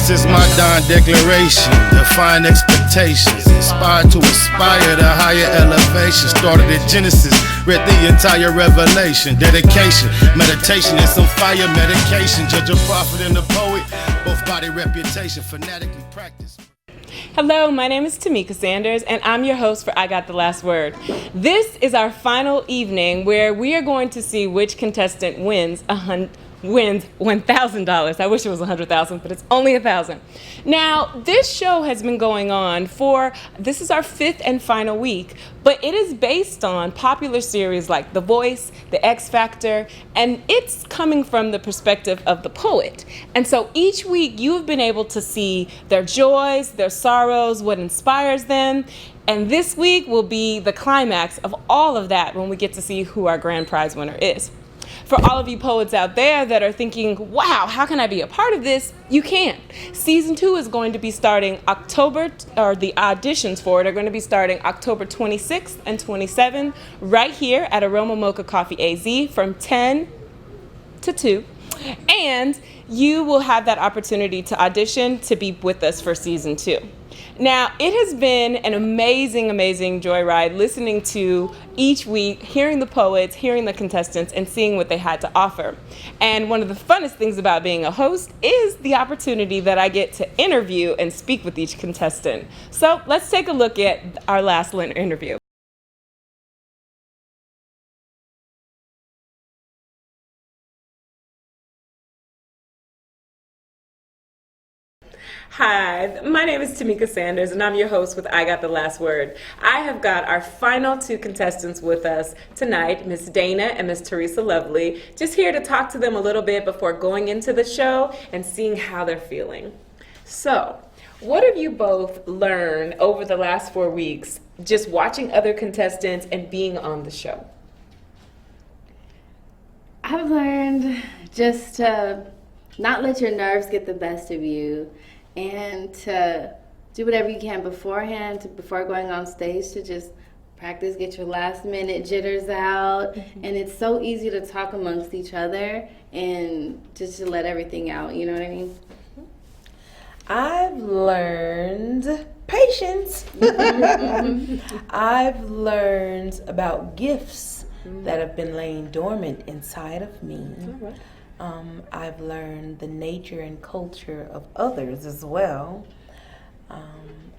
This is my dawn declaration. Define expectations. Inspired to aspire to higher elevation. Started at Genesis. Read the entire revelation. Dedication, meditation, and some fire medication. Judge a prophet and a poet. Both body reputation. Fanatically practice. Hello, my name is Tamika Sanders, and I'm your host for I Got the Last Word. This is our final evening where we are going to see which contestant wins $1,000. I wish it was $100,000, but it's only $1,000. Now, this show has been going on this is our fifth and final week, but it is based on popular series like The Voice, The X Factor, and it's coming from the perspective of the poet. And so each week you have been able to see their joys, their sorrows, what inspires them. And this week will be the climax of all of that when we get to see who our grand prize winner is. For all of you poets out there that are thinking, wow, how can I be a part of this? You can. Season 2 is going to be starting the auditions for it are going to be starting October 26th and 27th right here at Aroma Mocha Coffee AZ from 10 to 2. And you will have that opportunity to audition to be with us for season 2. Now, it has been an amazing, amazing joyride listening to each week, hearing the poets, hearing the contestants, and seeing what they had to offer. And one of the funnest things about being a host is the opportunity that I get to interview and speak with each contestant. So let's take a look at our last interview. Hi, my name is Tamika Sanders, and I'm your host with I Got the Last Word. I have got our final 2 contestants with us tonight, Miss Dana and Miss Teresa Lovely, just here to talk to them a little bit before going into the show and seeing how they're feeling. So, what have you both learned over the last 4 weeks just watching other contestants and being on the show? I've learned just to not let your nerves get the best of you, and to do whatever you can beforehand, before going on stage, to just practice, get your last minute jitters out. Mm-hmm. And it's so easy to talk amongst each other and just to let everything out, you know what I mean? I've learned patience. I've learned about gifts that have been laying dormant inside of me. Right. I've learned the nature and culture of others as well.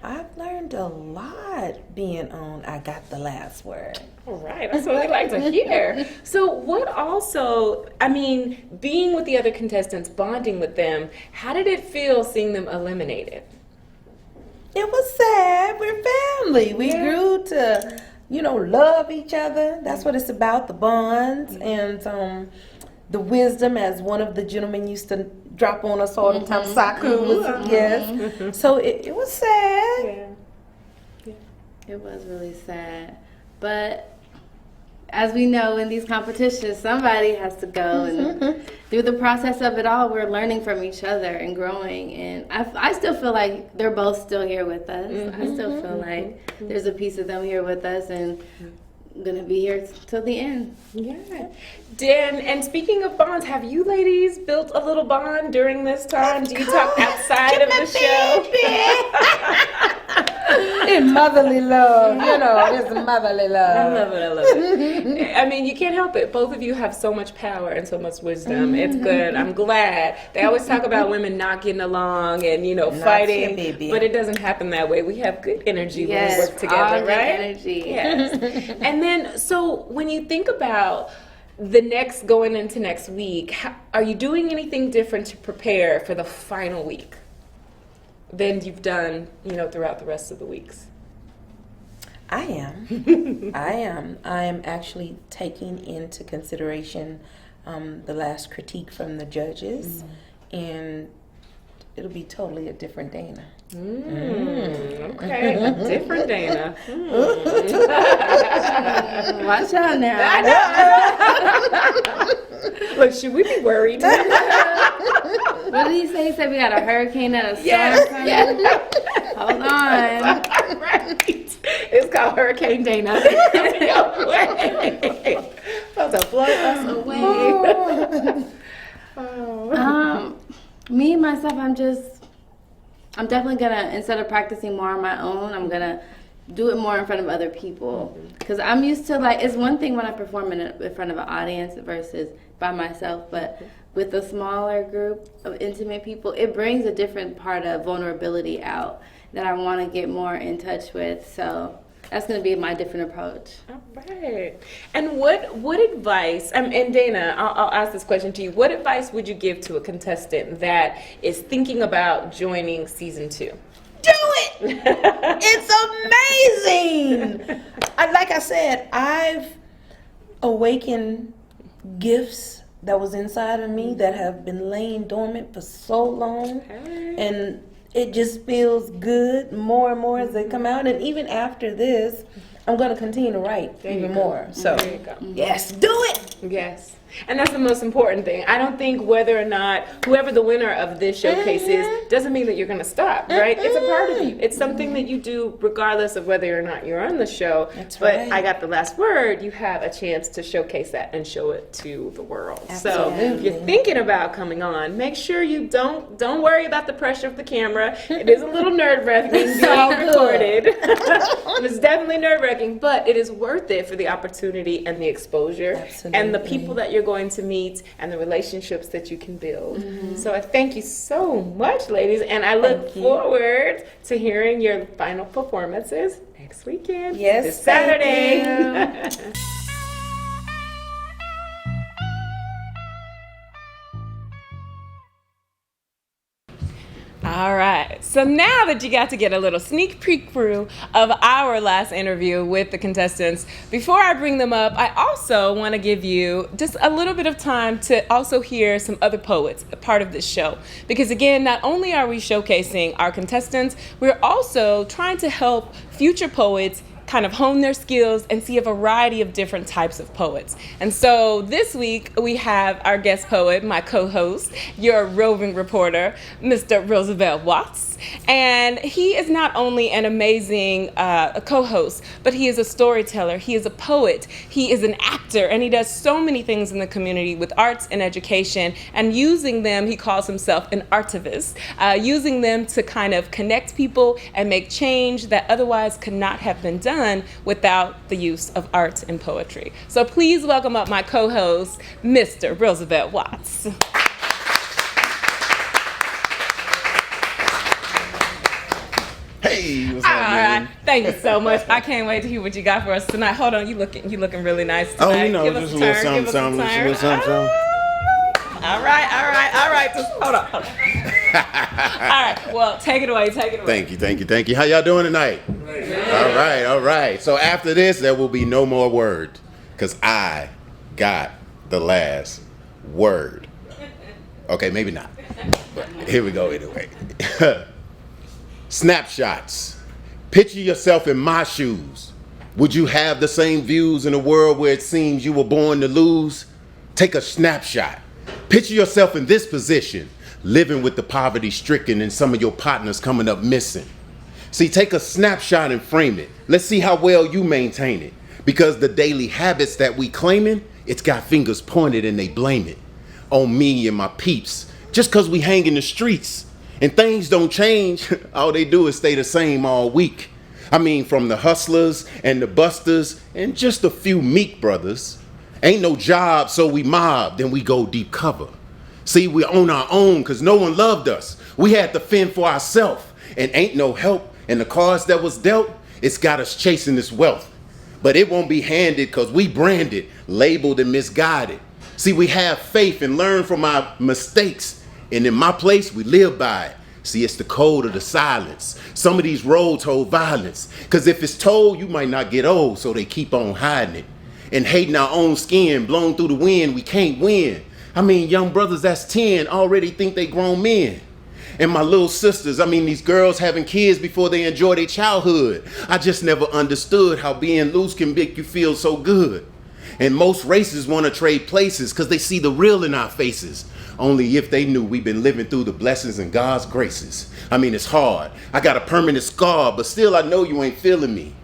I've learned a lot being on I Got the Last Word. All right, that's what we like to hear. So what also, being with the other contestants, bonding with them, how did it feel seeing them eliminated? It was sad. We're family. We grew to, love each other. That's what it's about, the bonds. Mm-hmm. And the wisdom, as one of the gentlemen used to drop on us all the time. Saku was, yes. So it was sad. Yeah. It was really sad. But as we know, in these competitions, somebody has to go. And through the process of it all, we're learning from each other and growing. And I still feel like they're both still here with us. I still feel like there's a piece of them here with us, and gonna be here till the end. Yeah. Dan, and speaking of bonds, have you ladies built a little bond during this time? Do you talk outside of the show? In motherly love, it's motherly love. I love it. You can't help it. Both of you have so much power and so much wisdom. It's good. I'm glad. They always talk about women not getting along and, fighting, but it doesn't happen that way. We have good energy when we work together, right? Energy. Yes. And then, so when you think about going into next week, are you doing anything different to prepare for the final week than you've done, throughout the rest of the weeks? I am. I am actually taking into consideration the last critique from the judges, and it'll be totally a different Dana. Okay, a different Dana. Watch out now. I know. Look, should we be worried? What did he say? He said we got a hurricane and a storm coming. Yes. Hold on. Right. It's called Hurricane Dana. About to blow us away. Me, myself, I'm just I'm definitely gonna, instead of practicing more on my own, I'm gonna do it more in front of other people. Because I'm used to, like, it's one thing when I perform in front of an audience versus by myself, but with a smaller group of intimate people, it brings a different part of vulnerability out that I want to get more in touch with. So that's going to be my different approach. All right. And what advice, and Dana, I'll ask this question to you. What advice would you give to a contestant that is thinking about joining season 2? Do it! It's amazing! Like I said, I've awakened gifts that was inside of me that have been laying dormant for so long. And it just feels good more and more as they come out. And even after this, I'm going to continue to write even more. So, There you go. yes, do it! Yes. And that's the most important thing. I don't think whether or not whoever the winner of this showcase is doesn't mean that you're going to stop, right? It's a part of you. It's something that you do regardless of whether or not you're on the show. That's but right. I got the last word. You have a chance to showcase that and show it to the world. So if Absolutely. you're thinking about coming on, make sure you don't worry about the pressure of the camera. It is a little nerve-wracking being all recorded. It's definitely nerve-wracking, but it is worth it for the opportunity and the exposure and the Absolutely. people that you're going to meet and the relationships that you can build. So I thank you so much, ladies, and I look Thank you. forward to hearing your final performances next weekend. Yes, This thank Saturday. All right. So now that you got to get a little sneak peek through of our last interview with the contestants, before I bring them up, I also want to give you just a little bit of time to also hear some other poets, a part of this show. Because again, not only are we showcasing our contestants, we're also trying to help future poets kind of hone their skills and see a variety of different types of poets. And so this week we have our guest poet, my co-host, your roving reporter, Mr. Roosevelt Watts. And he is not only an amazing co-host, but he is a storyteller, he is a poet, he is an actor, and he does so many things in the community with arts and education, and using them, he calls himself an artivist, using them to kind of connect people and make change that otherwise could not have been done without the use of art and poetry. So please welcome up my co-host, Mr. Roosevelt Watts. Hey, what's up, All man? right, thank you so much. I can't wait to hear what you got for us tonight. Hold on, you looking really nice Oh, tonight. you know, Give us just a little turn, give something, us a something, turn. just a little something, something. All right. Just hold on. All right, well, take it away. Thank you. How y'all doing tonight? All right. So after this, there will be no more word, because I got the last word. Okay, maybe not. But here we go anyway. Snapshots. Picture yourself in my shoes. Would you have the same views in a world where it seems you were born to lose? Take a snapshot. Picture yourself in this position, living with the poverty stricken and some of your partners coming up missing. See, take a snapshot and frame it. Let's see how well you maintain it. Because the daily habits that we claiming, it's got fingers pointed and they blame it on me and my peeps. Just cause we hang in the streets and things don't change, all they do is stay the same all week. I mean, from the hustlers and the busters and just a few meek brothers. Ain't no job, so we mob, then we go deep cover. See, we on our own cause no one loved us. We had to fend for ourselves and ain't no help. And the cards that was dealt, it's got us chasing this wealth. But it won't be handed cause we branded, labeled and misguided. See, we have faith and learn from our mistakes. And in my place, we live by it. See, it's the code of the silence. Some of these roads hold violence. Cause if it's told, you might not get old, so they keep on hiding it. And hating our own skin, blown through the wind, we can't win. I mean, young brothers that's 10 already think they grown men. And my little sisters, I mean, these girls having kids before they enjoy their childhood. I just never understood how being loose can make you feel so good. And most races want to trade places because they see the real in our faces. Only if they knew we've been living through the blessings and God's graces. I mean, it's hard. I got a permanent scar, but still I know you ain't feeling me.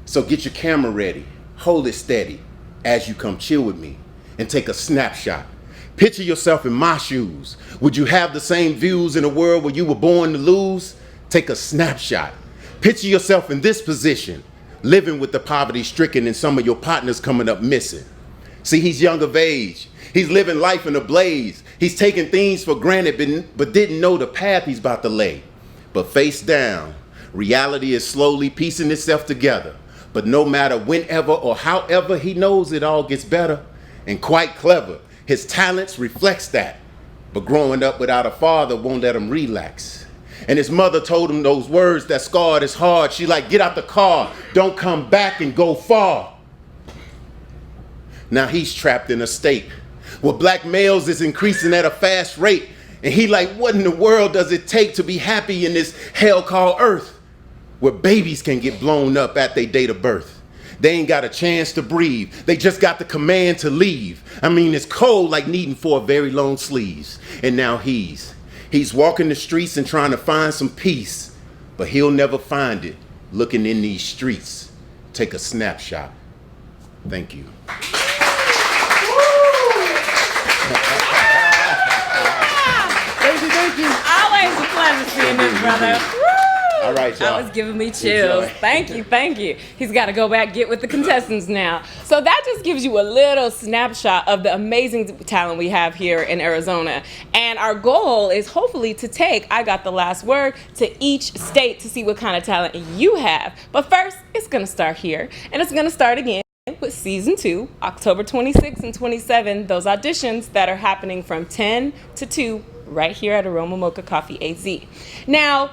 So get your camera ready, hold it steady as you come chill with me and take a snapshot. Picture yourself in my shoes. Would you have the same views in a world where you were born to lose? Take a snapshot. Picture yourself in this position, living with the poverty stricken and some of your partners coming up missing. See, he's young of age. He's living life in a blaze. He's taking things for granted, but didn't know the path he's about to lay. But face down, reality is slowly piecing itself together. But no matter whenever or however, he knows it all gets better and quite clever. His talents reflects that. But growing up without a father won't let him relax. And his mother told him those words that scarred his heart. She like, get out the car, don't come back and go far. Now he's trapped in a state where black males is increasing at a fast rate. And he like, what in the world does it take to be happy in this hell called earth? Where babies can get blown up at their date of birth. They ain't got a chance to breathe. They just got the command to leave. I mean, it's cold like needing for a very long sleeves. And now he's walking the streets and trying to find some peace. But he'll never find it looking in these streets. Take a snapshot. Thank you. Thank you. Always a pleasure seeing this, brother. All right, y'all. That was giving me chills. Enjoy. Thank you. He's got to go back, get with the contestants now. So that just gives you a little snapshot of the amazing talent we have here in Arizona. And our goal is hopefully to take I Got the Last Word to each state to see what kind of talent you have. But first, it's going to start here. And it's going to start again with season 2, October 26th and 27th, those auditions that are happening from 10 to 2 right here at Aroma Mocha Coffee AZ. Now,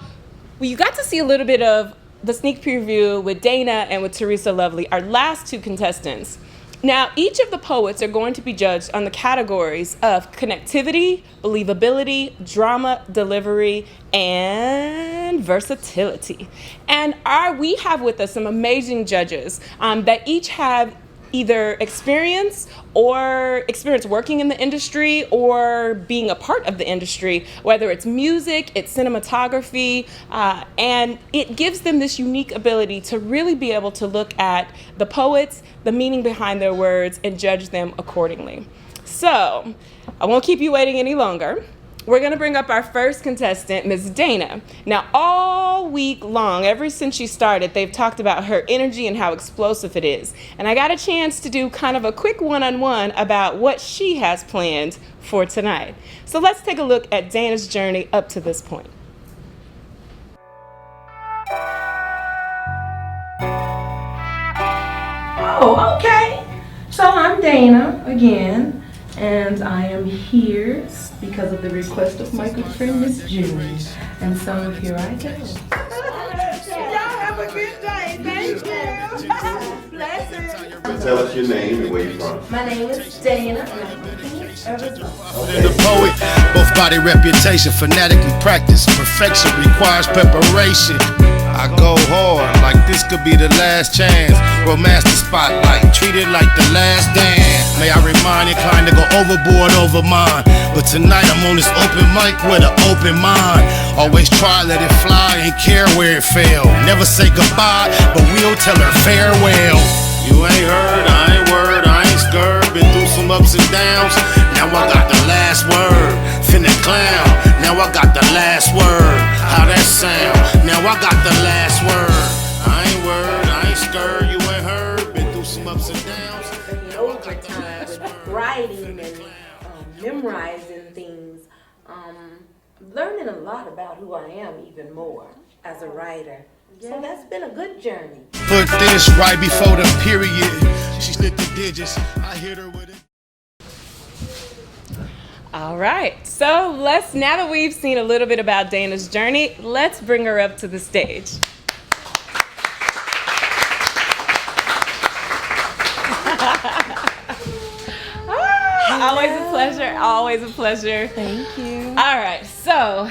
you got to see a little bit of the sneak preview with Dana and with Teresa Lovely, our last 2 contestants. Now, each of the poets are going to be judged on the categories of connectivity, believability, drama, delivery, and versatility. And we have with us some amazing judges that each have either experience working in the industry or being a part of the industry, whether it's music, it's cinematography, and it gives them this unique ability to really be able to look at the poets, the meaning behind their words, and judge them accordingly. So, I won't keep you waiting any longer. We're going to bring up our first contestant, Ms. Dana. Now, all week long, ever since she started, they've talked about her energy and how explosive it is. And I got a chance to do kind of a quick one-on-one about what she has planned for tonight. So let's take a look at Dana's journey up to this point. Oh, okay. So I'm Dana again, and I am here because of the request of my good friend Miss June. And so here I go. Y'all have a good day. Thank you. Blessings. Tell us your name and where you're from. My name is Dana, and I'm from Phoenix, Arizona. And the poet, both body reputation, fanatically practice. Perfection requires preparation. I go hard, like this could be the last chance. Romance the spotlight, treat it like the last dance. May I remind inclined to go overboard over mine. But tonight I'm on this open mic with an open mind. Always try, let it fly, ain't care where it fell. Never say goodbye, but we'll tell her farewell. You ain't heard, I ain't word, I ain't scared. Been through some ups and downs, now I got the last word. Finna clown, now I got the last word. How that sound? Now I got the last word. I ain't word, I ain't scared, you ain't heard. Been through some ups and downs. Now over time with writing and memorizing things, learning a lot about who I am even more as a writer. So that's been a good journey. Put this right before the period. She slipped the digits, I hit her with it. All right, so now that we've seen a little bit about Dana's journey, let's bring her up to the stage. Always a pleasure, always a pleasure. Thank you. All right, so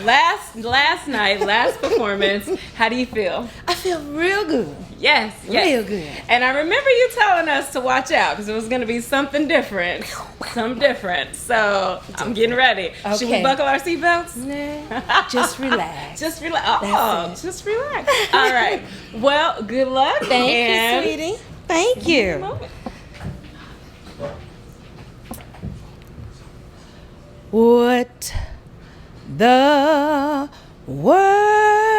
last night, last performance, how do you feel? I feel real good. Yes. Real good. And I remember you telling us to watch out because it was going to be something different. So I'm getting ready. Okay. Should we buckle our seatbelts? Nah, just relax. Just relax. That's it. Just relax. All right. Well, good luck. Thank you, sweetie. Thank you. Moment. What the world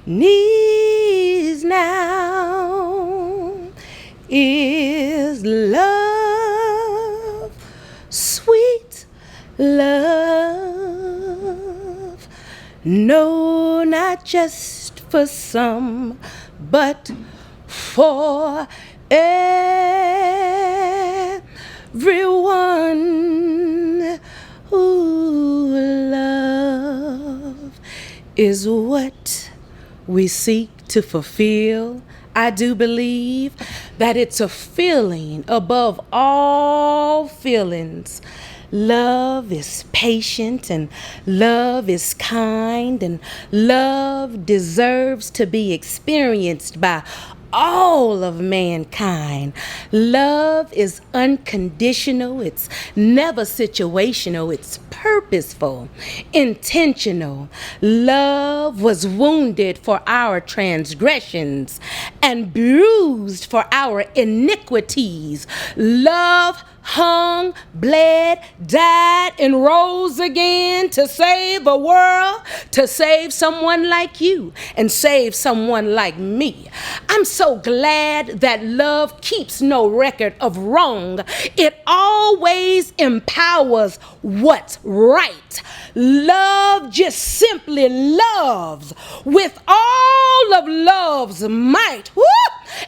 needs now is love, sweet love. No, not just for some, but for everyone. Ooh, love is what we seek to fulfill. I do believe that it's a feeling above all feelings. Love is patient and love is kind and love deserves to be experienced by all of mankind. Love is unconditional, it's never situational, it's purposeful, intentional. Love was wounded for our transgressions and bruised for our iniquities. Love hung, bled, died, and rose again to save a world, to save someone like you and save someone like me. I'm so glad that love keeps no record of wrong. It always empowers what's right. Love just simply loves with all of love's might. Woo!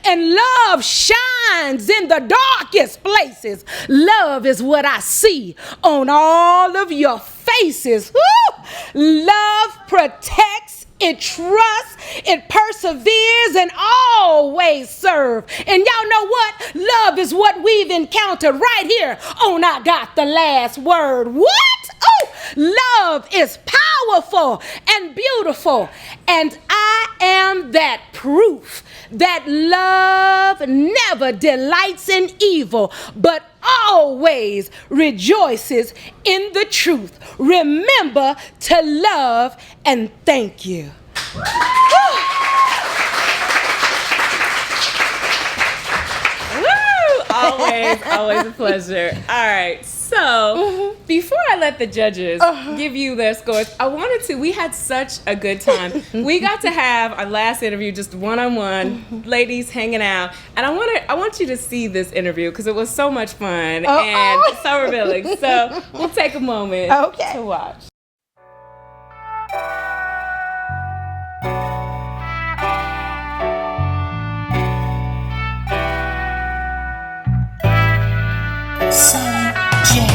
And love shines in the darkest places. Love is what I see on all of your faces. Woo! Love protects, it trusts, it perseveres, and always serve. And y'all know what? Love is what we've encountered right here on I Got the Last Word. What? Oh, love is powerful and beautiful. And I am that proof that love never delights in evil, but always rejoices in the truth. Remember to love and thank you. Always a pleasure. All right, so before I let the judges give you their scores, we had such a good time. We got to have our last interview just one-on-one, ladies hanging out, and I want you to see this interview because it was so much fun and so revealing. So we'll take a moment to watch.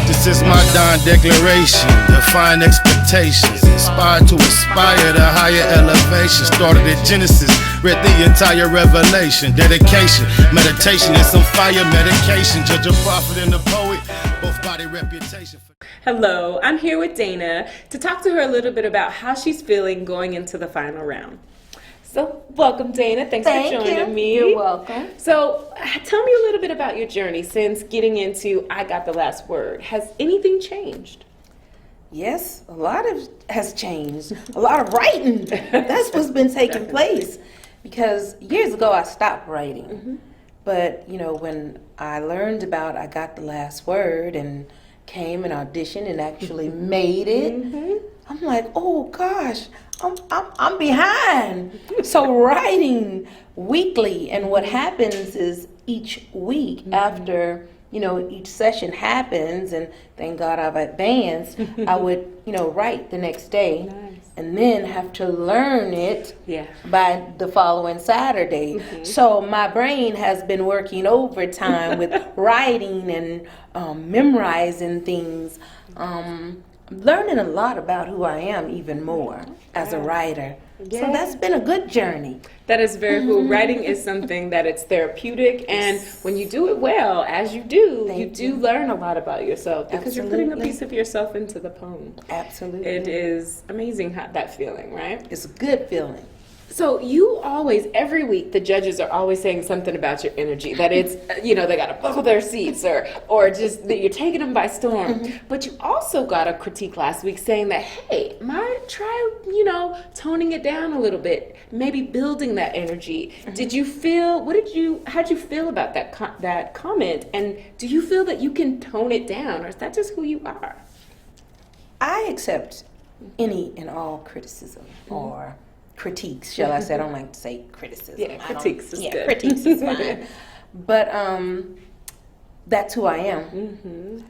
This is my Don declaration, define expectations, inspired to aspire to higher elevation. Started at Genesis, read the entire Revelation. Dedication, meditation, and some fire medication. Judge a prophet and a poet, both body reputation. Hello, I'm here with Dana to talk to her a little bit about how she's feeling going into the final round. So, welcome, Dana. Thanks for joining me. You're welcome. So, tell me a little bit about your journey since getting into I Got the Last Word. Has anything changed? Yes, a lot has changed. A lot of writing. That's what's been taking place. Because years ago I stopped writing. But, when I learned about I Got the Last Word and came and auditioned and actually made it, I'm like, oh gosh, I'm behind. So writing weekly, and what happens is each week after each session happens, and thank God I've advanced, I would write the next day, and then have to learn it by the following Saturday. So my brain has been working overtime with writing and memorizing things. Learning a lot about who I am even more as a writer. So that's been a good journey. That is very cool. Writing is something that it's therapeutic, and when you do it well, as you do, you do learn a lot about yourself because you're putting a piece of yourself into the poem. Absolutely. It is amazing that feeling, right? It's a good feeling. So you always, every week, the judges are always saying something about your energy, that it's, they got to buckle their seats or just that you're taking them by storm. But you also got a critique last week saying that, hey, try, toning it down a little bit, maybe building that energy. Did you feel, how'd you feel about that comment? And do you feel that you can tone it down, or is that just who you are? I accept any and all criticism or critiques, shall I say. I don't like to say criticism. Yeah, critiques is good. Critiques is fine. But that's who I am.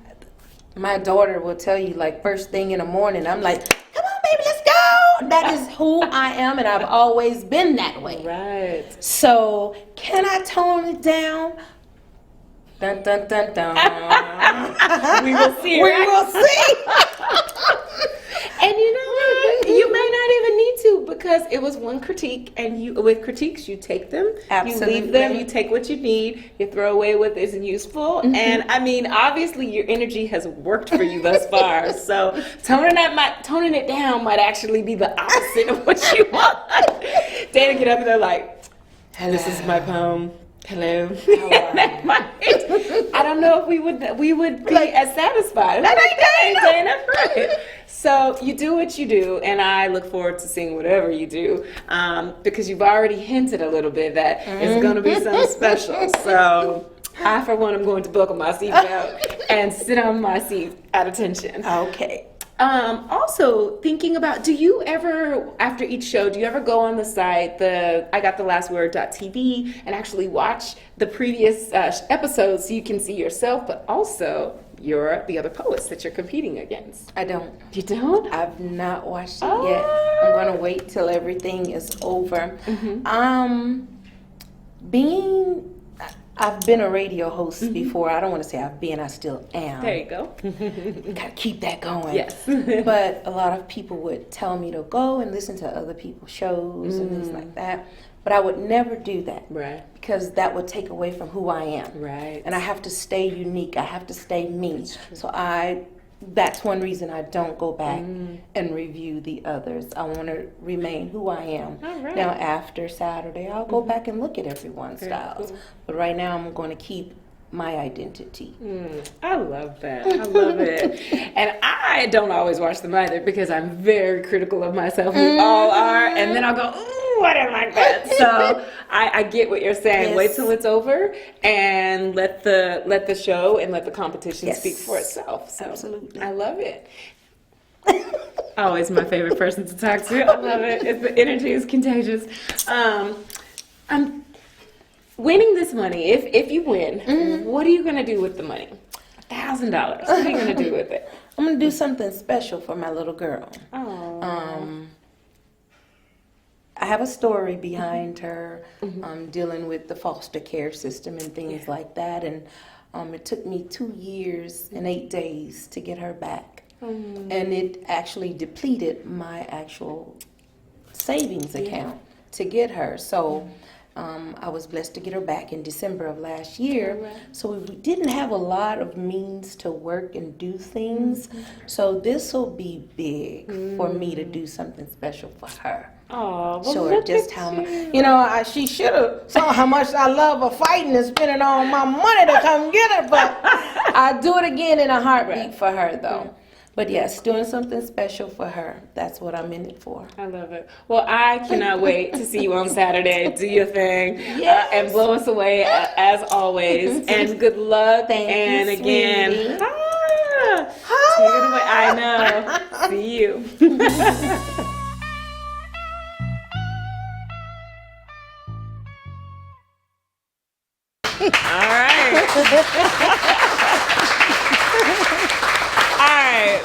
My daughter will tell you, like, first thing in the morning, I'm like, come on, baby, let's go. That is who I am, and I've always been that way. Right. So, can I tone it down? Dun, dun, dun, dun. We will see. We will see. And you know what? You may not even need to, because it was one critique, and you, with critiques, you take them, Absolutely. you leave them, you take what you need, you throw away what isn't useful. And I mean, obviously, your energy has worked for you thus far. So toning it down might actually be the opposite of what you want. Dana get up and they're like, "This is my poem. Hello." I don't know if we would be as satisfied. That ain't Dana. Right. So you do what you do, and I look forward to seeing whatever you do, because you've already hinted a little bit that it's going to be something special. So I, for one, am going to buckle my seatbelt and sit on my seat at attention. Okay. Also, thinking about, do you ever, after each show, do you ever go on the site, the IGotTheLastWord.tv, and actually watch the previous episodes so you can see yourself, but also the other poets that you're competing against? I don't. You don't? I've not watched it yet. I'm going to wait till everything is over. I've been a radio host before. I don't want to say I still am. There you go. Gotta keep that going. Yes. But a lot of people would tell me to go and listen to other people's shows and things like that. But I would never do that. Right. Because that would take away from who I am. Right. And I have to stay unique. I have to stay me. So that's one reason I don't go back and review the others. I want to remain who I am. All right. Now, after Saturday, I'll go back and look at everyone's styles. cool. But right now, I'm going to keep my identity. I love that. I love it. And I don't always watch them either, because I'm very critical of myself. We all are. And then I'll go, ooh, I didn't like that. So I get what you're saying. Yes. Wait till it's over and let the show and let the competition Yes. speak for itself. So Absolutely. I love it. Always my favorite person to talk to. I love it. The energy is contagious. I'm winning this money. If you win, what are you gonna do with the money? $1,000. What are you gonna do with it? I'm going to do something special for my little girl. Oh. I have a story behind her dealing with the foster care system and things like that. And it took me 2 years and 8 days to get her back. And it actually depleted my actual savings account to get her. So I was blessed to get her back in December of last year. So we didn't have a lot of means to work and do things. So this will be big for me to do something special for her. Oh, well, Show her look just at how much. you. You know, she should have saw how much I love her fighting and spending all my money to come get her. But I do it again in a heartbeat for her, though. But yes, doing something special for her. That's what I'm in it for. I love it. Well, I cannot wait to see you on Saturday. Do your thing and blow us away as always. And good luck. Thank and you, again, sweetie. take it away. I know. See you. All right. All right.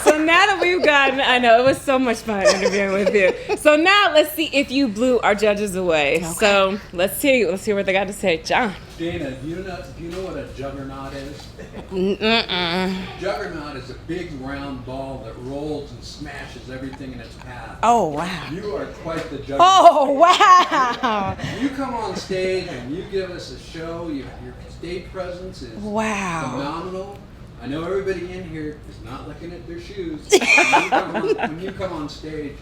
So now that we've gotten, I know it was so much fun interviewing with you. So now let's see if you blew our judges away. Okay. So let's hear what they got to say. John. Dana, do you know what a juggernaut is? Juggernaut is a big round ball that rolls and smashes everything in its path. Oh, wow. You are quite the juggernaut. Oh, wow. You come on stage and you give us a show. Your stage presence is phenomenal. I know everybody in here is not looking at their shoes when you come on stage.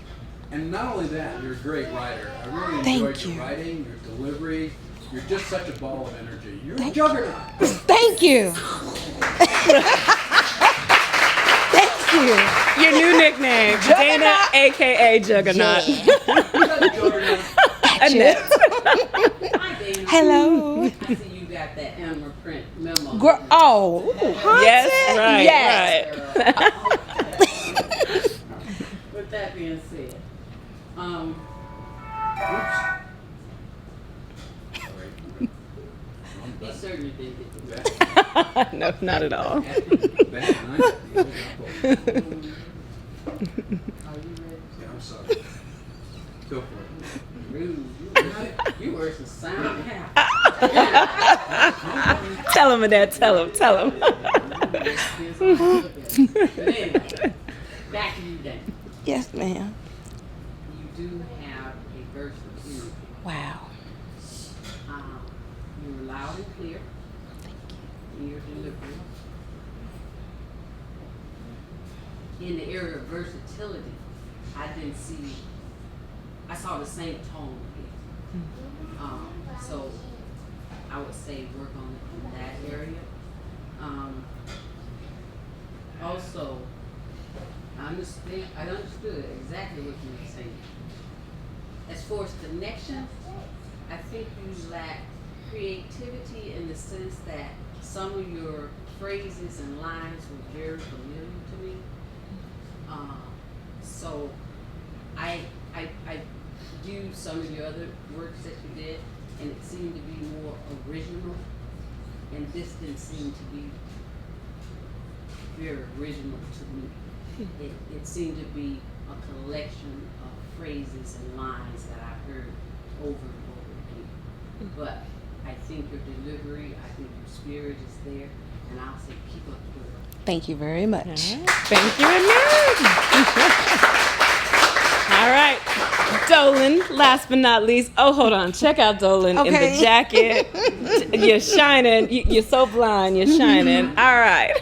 And not only that, you're a great writer. I really enjoyed your writing, your delivery. You're just such a ball of energy. You're a juggernaut. Thank you. Thank you. Your new nickname, Dana, a.k.a. Juggernaut. Juggernaut. Annette. Hi, Dana. Hello. I see you got that Amber print memo. Yes, right, With that being said, Oops. He certainly didn't get the No, not at all. Bad night. Are you ready? Yeah, I'm sorry. Go for it. Rude. You worse than Simon Cowell. Tell him, Annette. Tell him. But anyway, back to you, Dan. Yes, ma'am. You do have a versatility. Wow. You were loud and clear in your delivery. In the area of versatility, I saw the same tone here. So I would say work on in that area. Also, I understood exactly what you were saying. As far as connection, I think you lack creativity in the sense that some of your phrases and lines were very familiar to me. So I viewed some of your other works that you did, and it seemed to be more original, and this didn't seem to be very original to me. It seemed to be a collection of phrases and lines that I heard over and over again. But I think your delivery, I think your spirit is there, and I'll say keep up the good work. Thank you very much. Thank you, Annette. All right. Dolan, last but not least. Oh, hold on. Check out Dolan in Okay. the jacket. You're shining. You're so blind. You're shining. All right.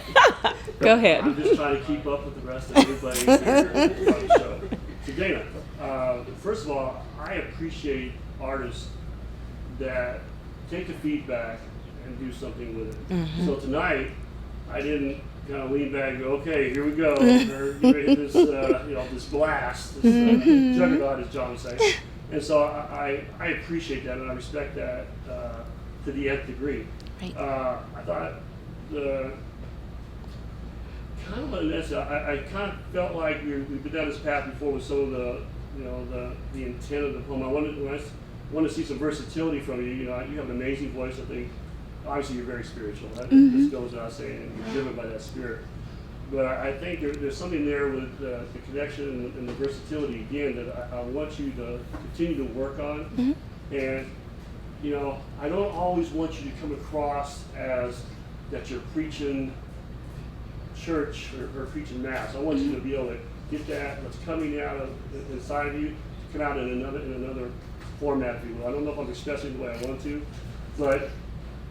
Go ahead. I'm just trying to keep up with the rest of everybody here on the show. So Dana, first of all, I appreciate artists that take the feedback and do something with it. So tonight, I didn't kind of lean back and go, okay, here we go. We're ready this, this blast, this juggernaut, as John would say. And so I appreciate that and I respect that to the nth degree. Right. I thought I kind of felt like we've been down this path before with some of the intent of the poem. I wanted to see some versatility from you. You have an amazing voice. I think obviously you're very spiritual. That just goes without saying, and you're driven by that spirit. But I think there's something there with the connection and the versatility again that I want you to continue to work on. And I don't always want you to come across as that you're preaching church or preaching mass. I want you to be able to get that what's coming out of inside of you to come out in another format, if you will. I don't know if I'm expressing the way I want to, but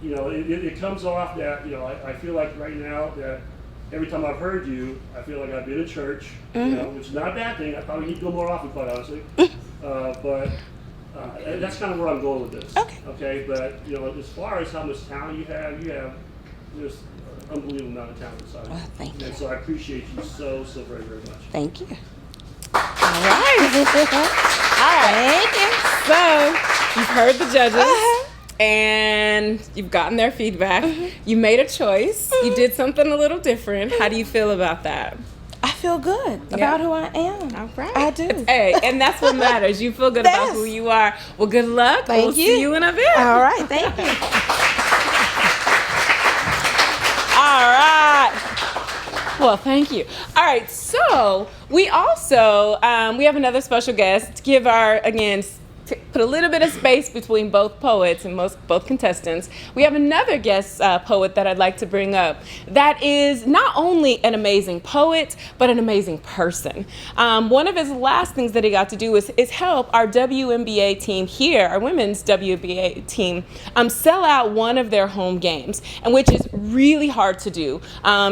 it comes off that I feel like right now that every time I've heard you, I feel like I've been in church, which is not a bad thing. I probably need to go more often, quite honestly. But that's kind of where I'm going with this. Okay. But as far as how much talent you have just an unbelievable amount of talent inside. Well, thank you. And so I appreciate you so very, very much. Thank you. All right. Thank you. So, you've heard the judges. And you've gotten their feedback. You made a choice. You did something a little different. How do you feel about that? I feel good about who I am. All right. I do. Hey, and that's what matters. You feel good about Yes. who you are. Well, good luck. Thank We'll you. see you in a bit. All right. Thank you. All right. Well, thank you. All right. So we also we have another special guest to give put a little bit of space between both poets and both contestants. We have another guest poet that I'd like to bring up that is not only an amazing poet, but an amazing person. One of his last things that he got to do is help our WNBA team here, our women's WNBA team, sell out one of their home games, and which is really hard to do.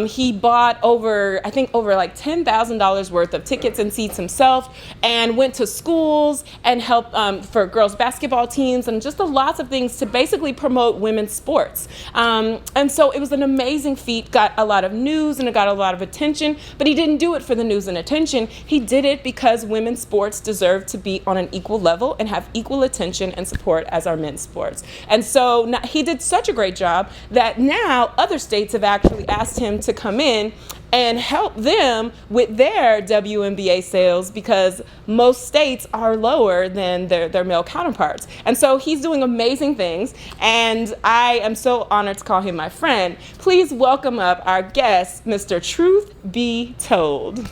He bought over like $10,000 worth of tickets and seats himself, and went to schools and helped for girls basketball teams and just lots of things to basically promote women's sports. And so it was an amazing feat, got a lot of news and it got a lot of attention, but he didn't do it for the news and attention. He did it because women's sports deserve to be on an equal level and have equal attention and support as our men's sports. And so he did such a great job that now other states have actually asked him to come in and help them with their WNBA sales because most states are lower than their male counterparts. And so he's doing amazing things, and I am so honored to call him my friend. Please welcome up our guest, Mr. Truth Be Told.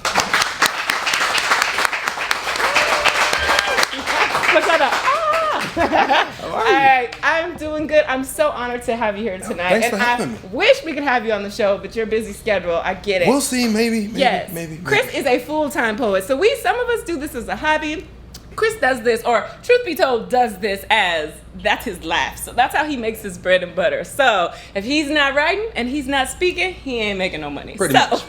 All right, I'm doing good. I'm so honored to have you here tonight. Thanks for having me. Wish we could have you on the show, but your busy schedule, I get it. We'll see, maybe. Yes. Chris is a full-time poet. So some of us do this as a hobby. Chris does this, or Truth Be Told does this as, that's his life. So that's how he makes his bread and butter. So if he's not writing and he's not speaking, he ain't making no money. Pretty much.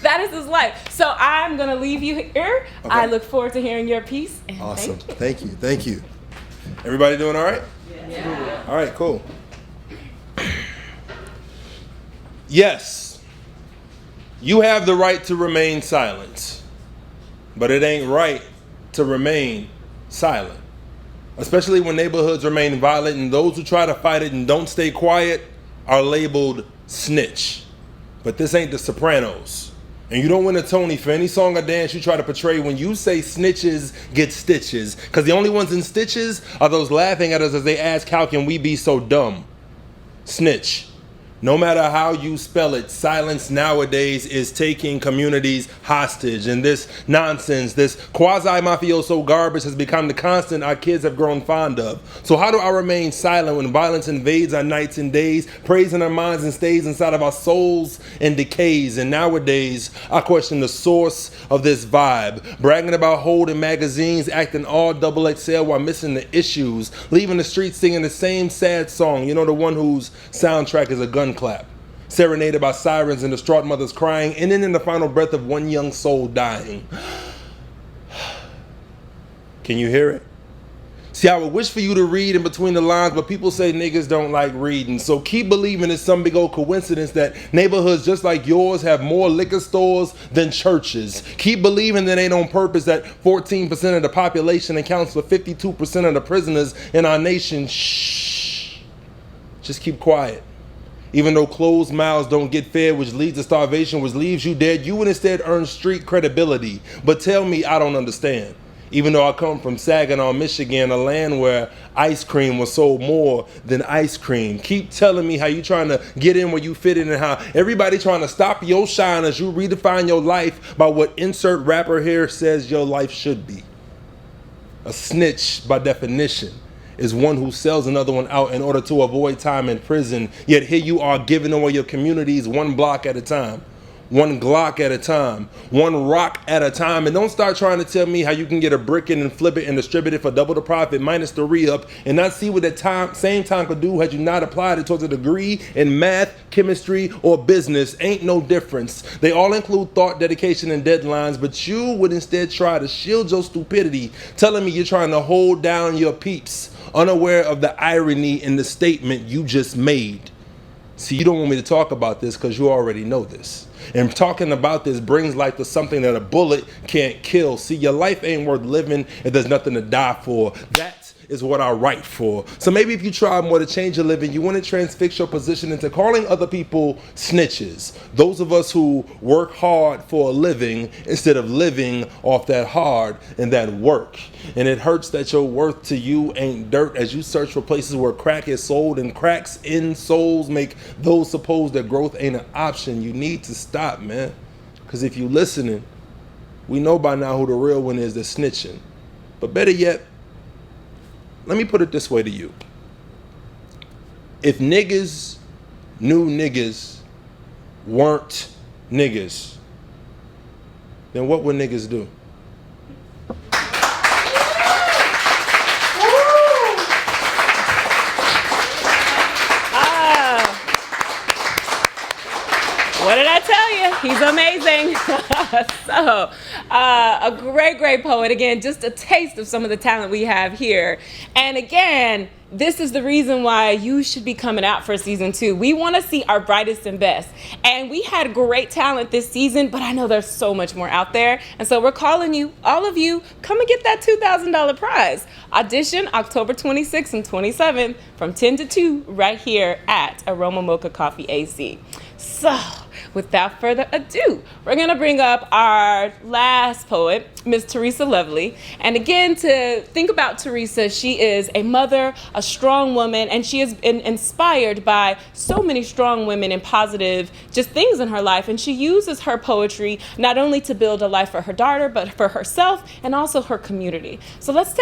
That is his life. So I'm going to leave you here. Okay. I look forward to hearing your piece. And awesome. Thank you. Everybody doing all right? Yeah. All right, cool. Yes, you have the right to remain silent, but it ain't right to remain silent, especially when neighborhoods remain violent and those who try to fight it and don't stay quiet are labeled snitch. But this ain't The Sopranos. And you don't win a Tony for any song or dance you try to portray when you say snitches get stitches. Because the only ones in stitches are those laughing at us as they ask, how can we be so dumb? Snitch. No matter how you spell it, silence nowadays is taking communities hostage. And this nonsense, this quasi-mafioso garbage has become the constant our kids have grown fond of. So how do I remain silent when violence invades our nights and days, preys in our minds and stays inside of our souls and decays? And nowadays, I question the source of this vibe. Bragging about holding magazines, acting all XXL while missing the issues. Leaving the streets singing the same sad song. You know, the one whose soundtrack is a gun clap, serenaded by sirens and distraught mothers crying, ending in the final breath of one young soul dying. Can you hear it? See, I would wish for you to read in between the lines, but people say niggas don't like reading. So keep believing it's some big old coincidence that neighborhoods just like yours have more liquor stores than churches. Keep believing that ain't on purpose that 14% of the population accounts for 52% of the prisoners in our nation. Shh. Just keep quiet. Even though closed mouths don't get fed, which leads to starvation, which leaves you dead, you would instead earn street credibility. But tell me I don't understand. Even though I come from Saginaw, Michigan, a land where ice cream was sold more than ice cream. Keep telling me how you trying to get in where you fit in and how everybody trying to stop your shine as you redefine your life by what insert rapper here says your life should be. A snitch, by definition, is one who sells another one out in order to avoid time in prison. Yet here you are giving away your communities one block at a time, one Glock at a time, one rock at a time. And don't start trying to tell me how you can get a brick in and flip it and distribute it for double the profit minus the re-up and not see what that same time could do had you not applied it towards a degree in math, chemistry, or business. Ain't no difference. They all include thought, dedication, and deadlines, but you would instead try to shield your stupidity, telling me you're trying to hold down your peeps, unaware of the irony in the statement you just made. See, you don't want me to talk about this because you already know this. And talking about this brings life to something that a bullet can't kill. See, your life ain't worth living if there's nothing to die for. That is what I write for. So maybe if you try more to change your living, you want to transfix your position into calling other people snitches. Those of us who work hard for a living instead of living off that hard and that work. And it hurts that your worth to you ain't dirt as you search for places where crack is sold and cracks in souls make those suppose that growth ain't an option. You need to stop, man. Because if you listening, we know by now who the real one is that's snitching. But better yet, let me put it this way to you. If niggas knew niggas weren't niggas, then what would niggas do? What did I tell you? He's amazing. So, a great poet. Again, just a taste of some of the talent we have here. And again, this is the reason why you should be coming out for season 2. We want to see our brightest and best. And we had great talent this season, but I know there's so much more out there. And so we're calling you, all of you, come and get that $2,000 prize. Audition October 26th and 27th from 10 to 2 right here at Aroma Mocha Coffee AC. So, without further ado, we're going to bring up our last poet, Miss Teresa Lovely. And again, to think about Teresa, she is a mother, a strong woman, and she has been inspired by so many strong women and positive just things in her life. And she uses her poetry not only to build a life for her daughter, but for herself and also her community. So let's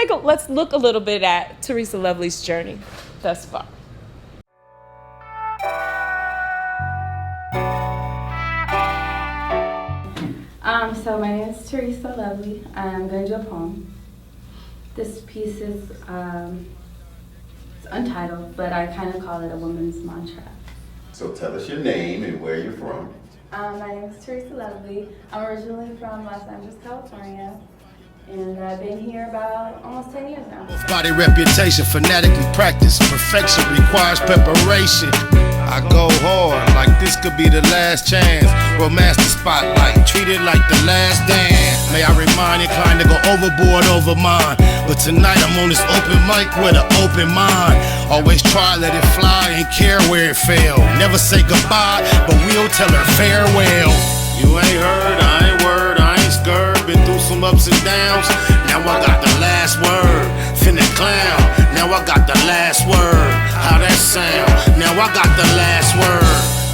look a little bit at Teresa Lovely's journey thus far. So my name is Teresa Lovely. I'm going to do a poem. This piece is it's untitled, but I kind of call it a woman's mantra. So tell us your name and where you're from. My name is Teresa Lovely. I'm originally from Los Angeles, California, and I've been here about almost 10 years now. Body reputation, fanatically practice. Perfection requires preparation. I go hard like this could be the last chance. Romance the spotlight, treat it like the last dance. May I remind you, inclined to go overboard over mine. But tonight I'm on this open mic with an open mind. Always try, let it fly, ain't care where it fell. Never say goodbye, but we'll tell her farewell. You ain't heard, I ain't word, I ain't scared. Been through some ups and downs, now I got the last word. Finna clown, now I got the last word. How that sound? Now I got the last word.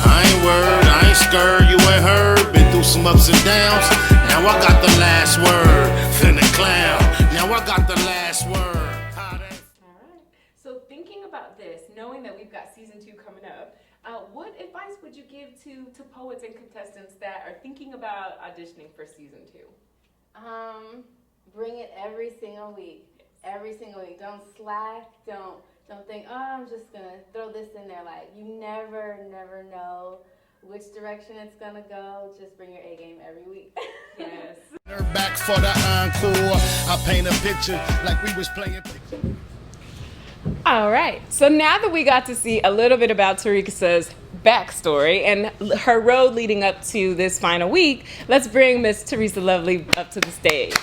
I ain't word, I ain't scared, you ain't heard. Been through some ups and downs, now I got the last word. Finna clown, now I got the last word. How that... All right. So thinking about this, knowing that we've got season 2 coming up, what advice would you give to poets and contestants that are thinking about auditioning for season 2? Bring it every single week. Every single week. Don't slack. Don't think, oh, I'm just gonna throw this in there. Like, you never know which direction it's gonna go. Just bring your A game every week. Yes. Her back for the encore. I paint a picture like we was playing picture. All right. So now that we got to see a little bit about Teresa's backstory and her road leading up to this final week, let's bring Miss Teresa Lovely up to the stage.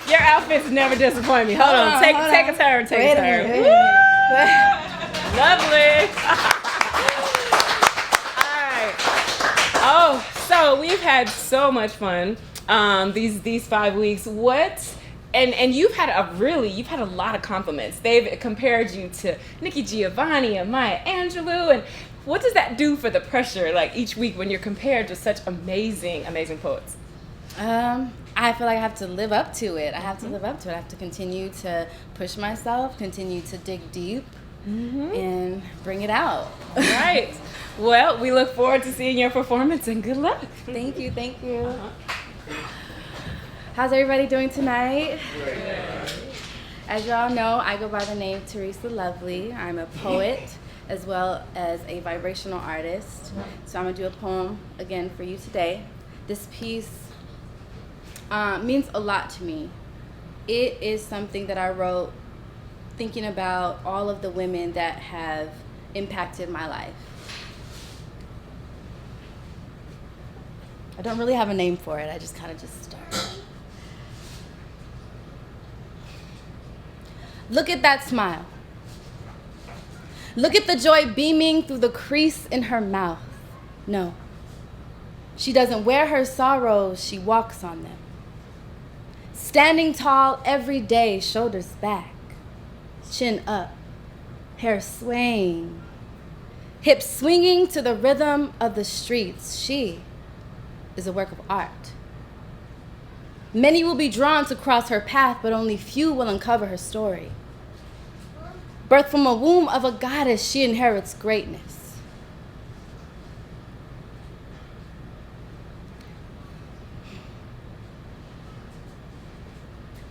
Your outfits never disappoint me. Hold on. Take a turn. Lovely. All right. Oh, so we've had so much fun these 5 weeks. And you've had a lot of compliments. They've compared you to Nikki Giovanni and Maya Angelou. And what does that do for the pressure, like each week when you're compared to such amazing poets? I feel like I have to live up to it. I have to continue to push myself, continue to dig deep, and bring it out. Right. Well, we look forward to seeing your performance, and good luck. Thank you. How's everybody doing tonight? As y'all know, I go by the name Teresa Lovely. I'm a poet as well as a vibrational artist. So I'm gonna do a poem again for you today. This piece means a lot to me. It is something that I wrote thinking about all of the women that have impacted my life. I don't really have a name for it. I just kind of start. Look at that smile. Look at the joy beaming through the crease in her mouth. No, she doesn't wear her sorrows, she walks on them. Standing tall every day, shoulders back, chin up, hair swaying, hips swinging to the rhythm of the streets. She is a work of art. Many will be drawn to cross her path, but only few will uncover her story. Birthed from a womb of a goddess, she inherits greatness.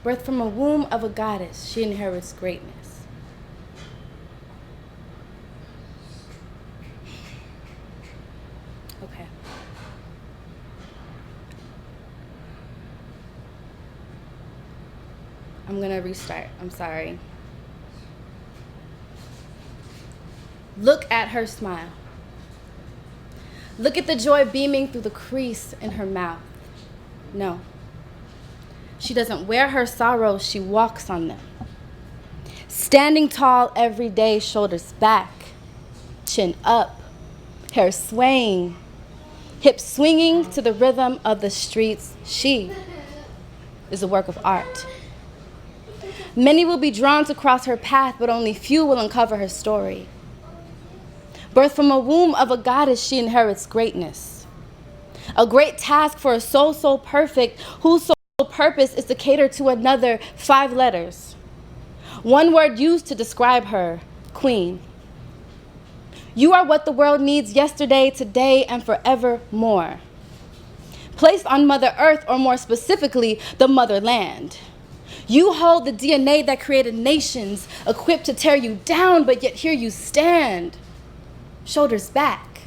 Birthed from a womb of a goddess, she inherits greatness. Okay. I'm gonna restart. I'm sorry. Look at her smile. Look at the joy beaming through the crease in her mouth. No. She doesn't wear her sorrows, she walks on them. Standing tall every day, shoulders back, chin up, hair swaying, hips swinging to the rhythm of the streets. She is a work of art. Many will be drawn to cross her path, but only few will uncover her story. Birthed from a womb of a goddess, she inherits greatness. A great task for a soul so perfect, whose sole purpose is to cater to another 5 letters. One word used to describe her, queen. You are what the world needs yesterday, today, and forevermore. Placed on Mother Earth, or more specifically, the motherland. You hold the DNA that created nations, equipped to tear you down, but yet here you stand. Shoulders back,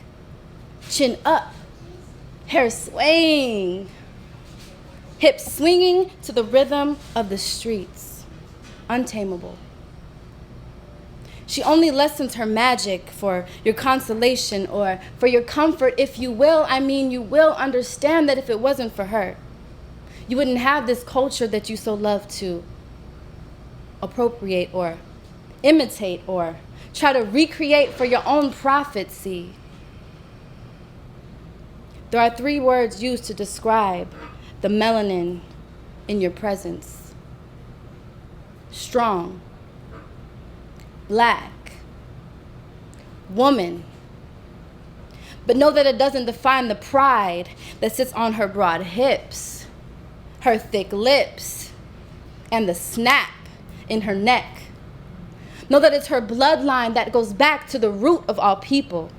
chin up, hair swaying, hips swinging to the rhythm of the streets. Untamable. She only lessens her magic for your consolation or for your comfort, if you will. I mean, you will understand that if it wasn't for her, you wouldn't have this culture that you so love to appropriate or imitate or try to recreate for your own profit. See, there are 3 words used to describe the melanin in your presence. Strong, black, woman. But know that it doesn't define the pride that sits on her broad hips, her thick lips, and the snap in her neck. Know that it's her bloodline that goes back to the root of all people.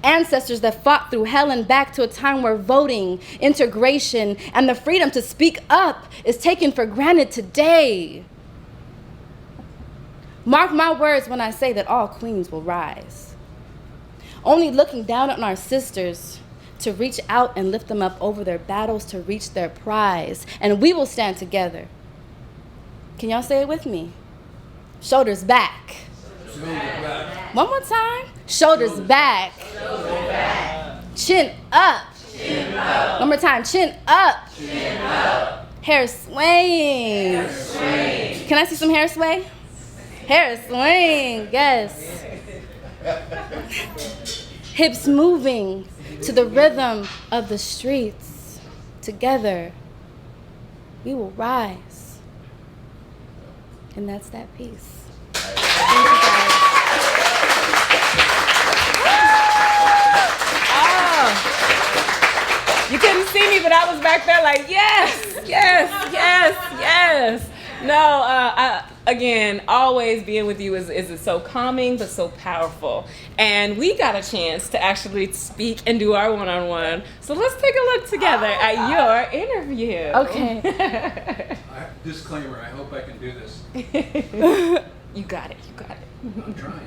Ancestors that fought through hell and back to a time where voting, integration, and the freedom to speak up is taken for granted today. Mark my words when I say that all queens will rise. Only looking down on our sisters to reach out and lift them up over their battles to reach their prize. And we will stand together. Can y'all say it with me? Shoulders back. Shoulders back. One more time. Shoulders back. Back. Chin up. Chin up. One more time. Chin up. Chin up. Hair swaying. Hair swaying. Can I see some hair sway? Hair swing, yes. Hips moving to the rhythm of the streets. Together, we will rise. And that's that piece. Thank you, guys. Oh, you couldn't see me, but I was back there like, yes, yes, yes, yes. No, again, always being with you is so calming, but so powerful. And we got a chance to actually speak and do our one-on-one. So let's take a look together at your interview. Okay. Disclaimer, I hope I can do this. You got it, you got it. I'm trying.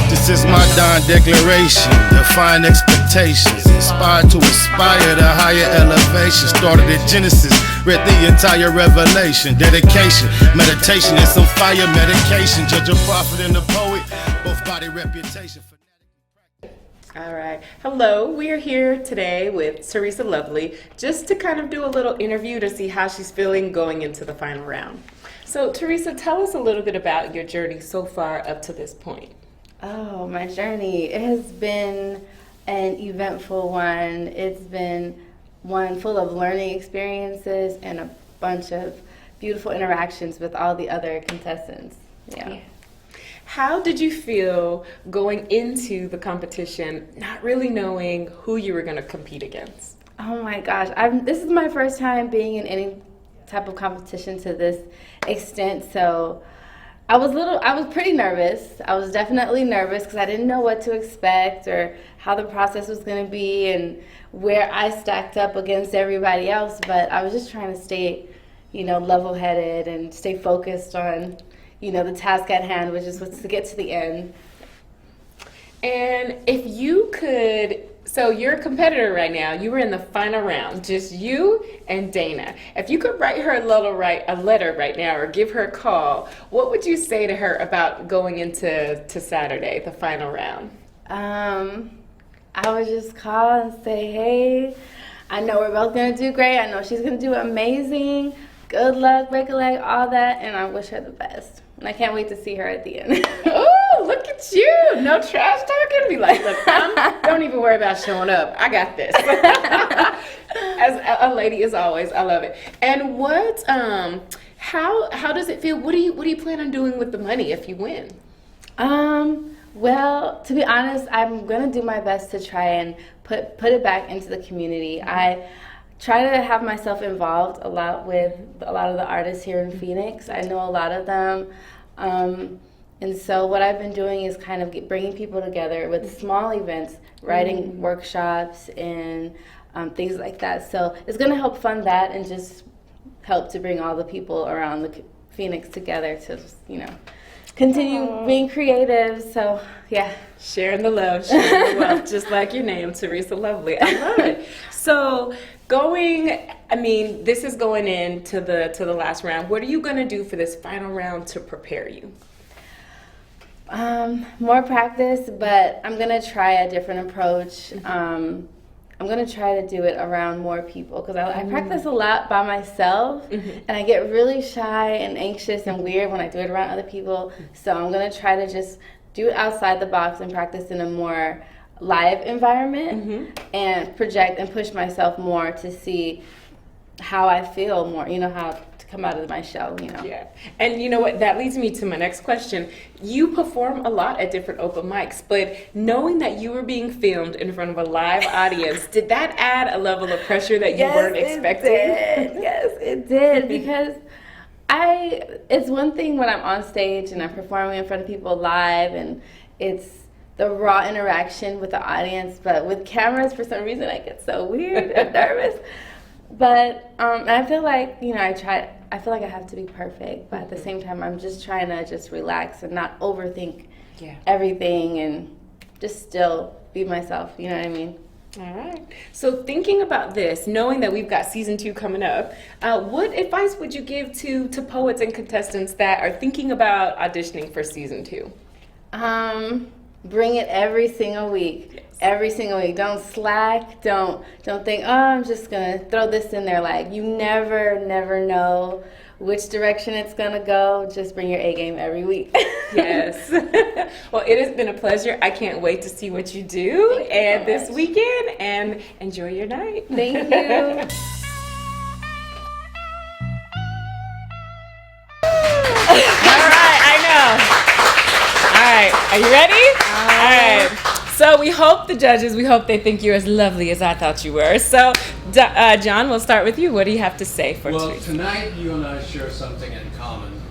This is my Don declaration, define expectations, inspired to aspire to higher elevation. Started at Genesis, read the entire Revelation. Dedication, meditation, and some fire medication. Judge a prophet and a poet, both body reputation. All right. Hello. We are here today with Teresa Lovely just to kind of do a little interview to see how she's feeling going into the final round. So, Teresa, tell us a little bit about your journey so far up to this point. Oh, my journey. It has been an eventful one. It's been one full of learning experiences and a bunch of beautiful interactions with all the other contestants. Yeah. How did you feel going into the competition, not really knowing who you were going to compete against? Oh my gosh. This is my first time being in any type of competition to this extent, so I was pretty nervous. I was definitely nervous because I didn't know what to expect or how the process was going to be and where I stacked up against everybody else, but I was just trying to stay, level-headed and stay focused on, the task at hand, which is to get to the end. And if you could So you're a competitor right now. You were in the final round, just you and Dana. If you could write her a letter right now or give her a call, what would you say to her about going into Saturday, the final round? I would just call and say, hey, I know we're both going to do great. I know she's going to do amazing. Good luck, break a leg, all that. And I wish her the best. And I can't wait to see her at the end. Oh, look at you. No trash talking. Be like, look, don't even worry about showing up. I got this. As a lady as always. I love it. And what, how does it feel? What do you plan on doing with the money if you win? Well, to be honest, I'm going to do my best to try and put it back into the community. I try to have myself involved a lot with a lot of the artists here in Phoenix. I know a lot of them. And so what I've been doing is kind of bringing people together with small events, writing workshops and things like that. So it's going to help fund that and just help to bring all the people around the Phoenix together to just, continue being creative. So, yeah. Sharing the love, sharing the wealth, just like your name, Teresa Lovely. I love it. So this is going into the last round. What are you going to do for this final round to prepare you? More practice, but I'm going to try a different approach. I'm going to try to do it around more people because I practice a lot by myself and I get really shy and anxious and weird when I do it around other people. So I'm going to try to just do it outside the box and practice in a more live environment and project and push myself more to see how I feel more, how to come out of my shell, Yeah. And you know what? That leads me to my next question. You perform a lot at different open mics, but knowing that you were being filmed in front of a live audience, did that add a level of pressure that you weren't expecting? Yes, it did. Because it's one thing when I'm on stage and I'm performing in front of people live and it's the raw interaction with the audience, but with cameras, for some reason, I get so weird and nervous. But I feel like, I feel like I have to be perfect, but at the same time, I'm just trying to just relax and not overthink everything and just still be myself, you know what I mean? All right. So thinking about this, knowing that we've got season 2 coming up, what advice would you give to poets and contestants that are thinking about auditioning for season 2? Bring it every single week. Yes. Every single week. Don't slack. Don't think, I'm just going to throw this in there. Like, you never know which direction it's going to go. Just bring your A game every week. Yes. Well, it has been a pleasure. I can't wait to see what you do this weekend, and enjoy your night. Thank you. All right, I know. All right, are you ready? All right. So we hope they think you're as lovely as I thought you were. So, John, we'll start with you. What do you have to say for Well, Teresa? tonight you and I share something in common.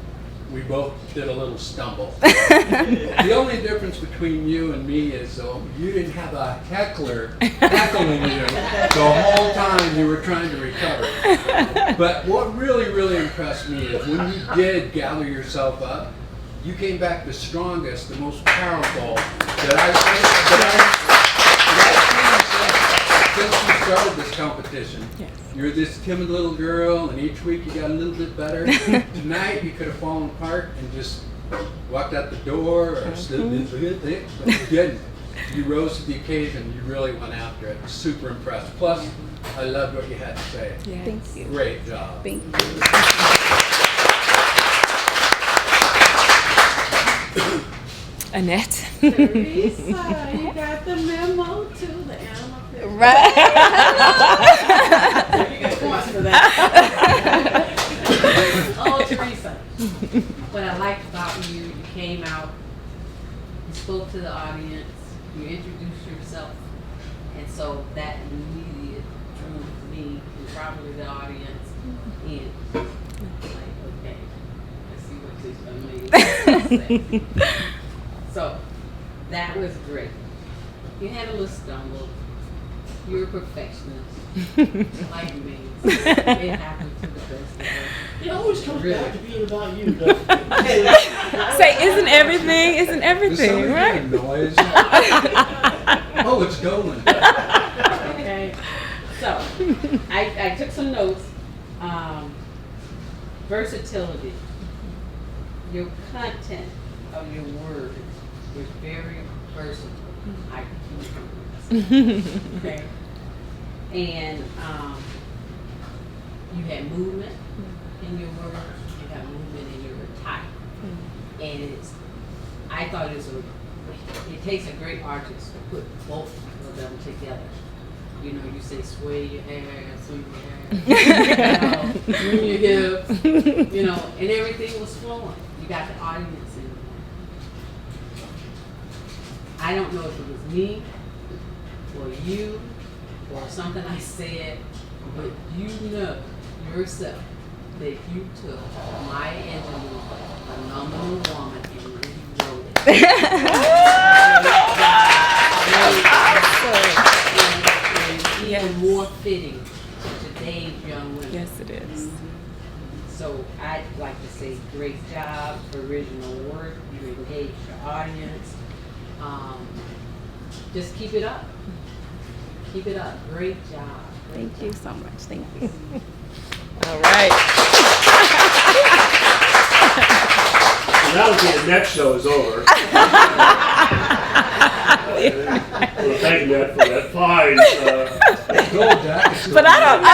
We both did a little stumble. The only difference between you and me is, you didn't have a heckler heckling you the whole time you were trying to recover. But what really, really impressed me is when you did gather yourself up, you came back the strongest, the most powerful that I've seen since you started this competition. Yes. You're this timid little girl, and each week you got a little bit better. Tonight you could have fallen apart and just walked out the door or stood into it, but you didn't. You rose to the occasion. You really went after it. Super impressed. Plus, I loved what you had to say. Yes. Thank you. Great job. Thank you. Annette. Teresa, you got the memo to the animal film. Right. You got points for that. Oh, Teresa, what I liked about you, you came out, you spoke to the audience, you introduced yourself, and so that immediately drew me and probably the audience in. Like, okay, let's see what this young lady has to say. So, that was great. You had a little stumble. You're a perfectionist. Like me. It happened to the best of us. It always comes Really? back to being about you, doesn't it? Say, isn't everything, Is somebody right? making noise? Oh, it's going. Okay. So, I took some notes. Versatility. Your content of your words was very versatile. I can okay. And you had movement in your words. You had movement in your type. And I thought it takes a great artist to put both of them together. You know, you say sway your hair, swing your hair, swing your hips, you know, and everything was flowing. You got the audience in it. I don't know if it was me or you or something I said, but you know yourself that you took Maya Angelou, Phenomenal Woman, and really wrote it. Even more fitting to today's young women. Yes, it is. So I'd like to say great job, original work, you engaged your audience. Just keep it up. Keep it up. Great job. Thank you so much. Thank you. All right. Now that the next show is over. Well, thank you, Matt, for that fine. But I don't know.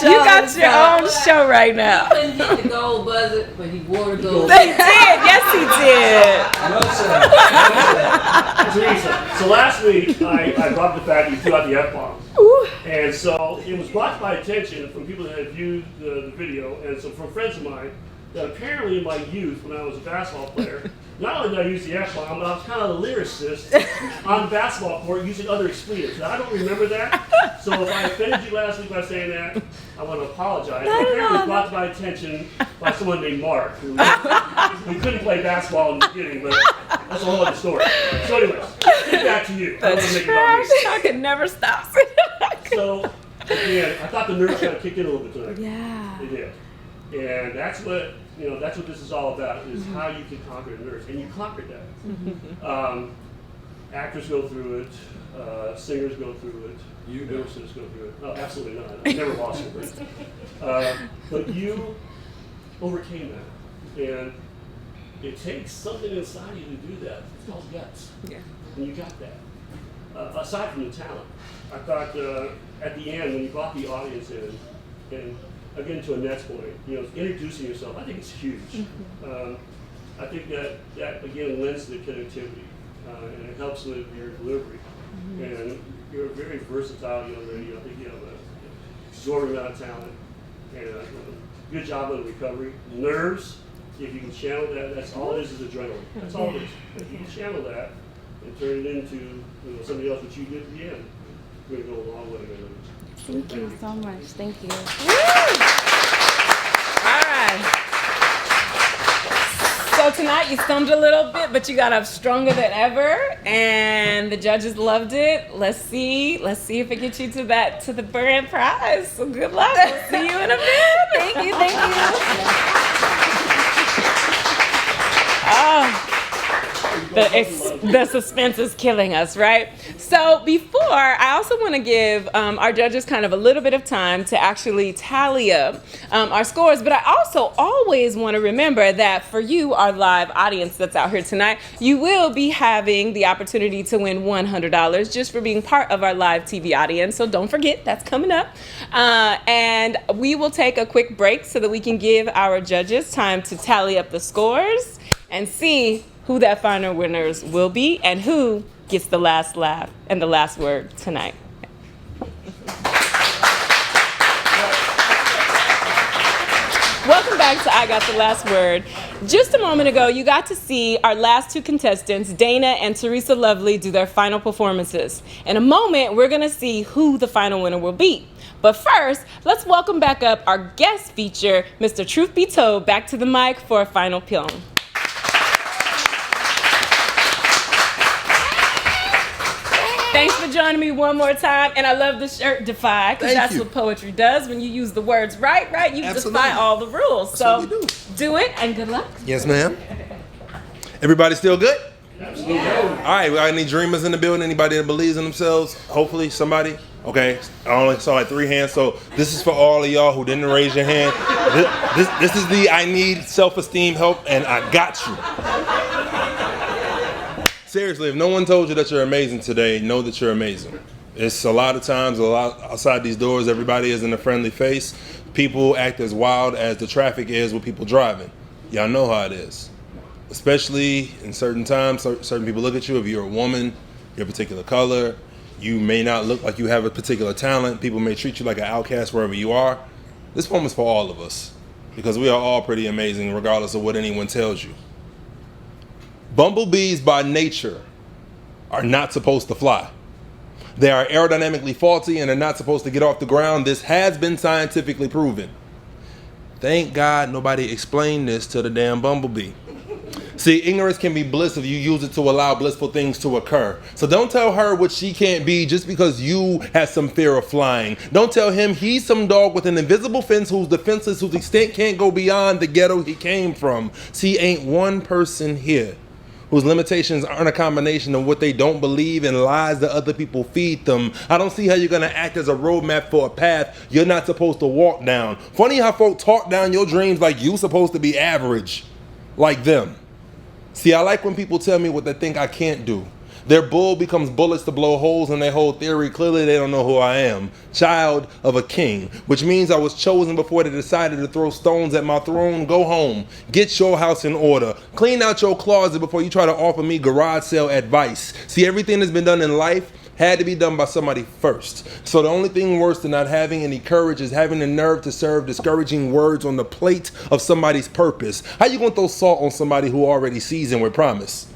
You got your own show right now. He couldn't hit the gold buzzer, but he wore the gold. He did. Yes, he did. Teresa, so last week I brought the fact that you threw out the F-bomb. And so it was brought to my attention from people that had viewed the video and so from friends of mine that apparently in my youth when I was a basketball player, not only did I use the F-bomb, but I was kind of the lyricist on the basketball court using other expletives. Now, I don't remember that, so if I offended you last week by saying that, I want to apologize. Apparently it was brought to my attention by someone named Mark, who couldn't play basketball in the beginning, but that's a whole other story. So anyways, get back to you. I don't want to make it about me. I could never stop. So, yeah, I thought the nerves kind of kicked in a little bit tonight. Yeah. They did. And that's what this is all about, is how you can conquer the nerves. And you conquered that. Actors go through it, singers go through it, lyricists go through it. No, absolutely not. I've never lost it. But you overcame that. And it takes something inside you to do that. It's called guts. Yeah. And you got that. Aside from the talent, I thought at the end when you brought the audience in, and again to Annette's point, introducing yourself, I think it's huge. I think that again lends to the connectivity, and it helps with your delivery. And you're a very versatile young lady. I think you have an exorbitant amount of talent, and good job on the recovery. Nerves, if you can channel that, that's all it is adrenaline. That's all it is. If you can channel that and turn it into somebody else, which you did at the end, you're going to go a long way. Thank you so much. Thank you. All right. So tonight you stumbled a little bit, but you got up stronger than ever, and the judges loved it. Let's see if it gets you to the grand prize. So good luck. We'll see you in a bit. Thank you. The suspense is killing us, right? So before, I also want to give our judges kind of a little bit of time to actually tally up our scores, but I also always want to remember that for you, our live audience that's out here tonight, you will be having the opportunity to win $100 just for being part of our live TV audience, so don't forget, that's coming up. And we will take a quick break so that we can give our judges time to tally up the scores and see who that final winners will be and who gets the last laugh and the last word tonight. Welcome back to I Got the Last Word. Just a moment ago, you got to see our last two contestants, Dana and Teresa Lovely, do their final performances. In a moment, we're going to see who the final winner will be. But first, let's welcome back up our guest feature, Mr. Truth Be Told, back to the mic for a final film. Thanks for joining me one more time, and I love the shirt Defy, because that's what poetry does. When you use the words right, you defy all the rules. So do it, and good luck. Yes, ma'am. Everybody still good? Absolutely. All right, we got any dreamers in the building? Anybody that believes in themselves? Hopefully, somebody. Okay, I only saw like 3 hands, so this is for all of y'all who didn't raise your hand. This is the I need self-esteem help, and I got you. Seriously, if no one told you that you're amazing today, know that you're amazing. It's a lot of times, a lot outside these doors, everybody isn't a friendly face. People act as wild as the traffic is with people driving. Y'all know how it is. Especially in certain times, certain people look at you. If you're a woman, you're a particular color, you may not look like you have a particular talent. People may treat you like an outcast wherever you are. This poem is for all of us because we are all pretty amazing regardless of what anyone tells you. Bumblebees by nature are not supposed to fly. They are aerodynamically faulty and are not supposed to get off the ground. This has been scientifically proven. Thank God nobody explained this to the damn bumblebee. See, ignorance can be bliss if you use it to allow blissful things to occur. So don't tell her what she can't be just because you have some fear of flying. Don't tell him he's some dog with an invisible fence who's defenseless, whose extent can't go beyond the ghetto he came from. See, ain't one person here whose limitations aren't a combination of what they don't believe and lies that other people feed them. I don't see how you're gonna act as a roadmap for a path you're not supposed to walk down. Funny how folk talk down your dreams like you supposed to be average, like them. See, I like when people tell me what they think I can't do. Their bull becomes bullets to blow holes in their whole theory. Clearly they don't know who I am. Child of a king, which means I was chosen before they decided to throw stones at my throne. Go home, get your house in order. Clean out your closet before you try to offer me garage sale advice. See, everything that's been done in life had to be done by somebody first. So the only thing worse than not having any courage is having the nerve to serve discouraging words on the plate of somebody's purpose. How you gonna throw salt on somebody who already seasoned with promise?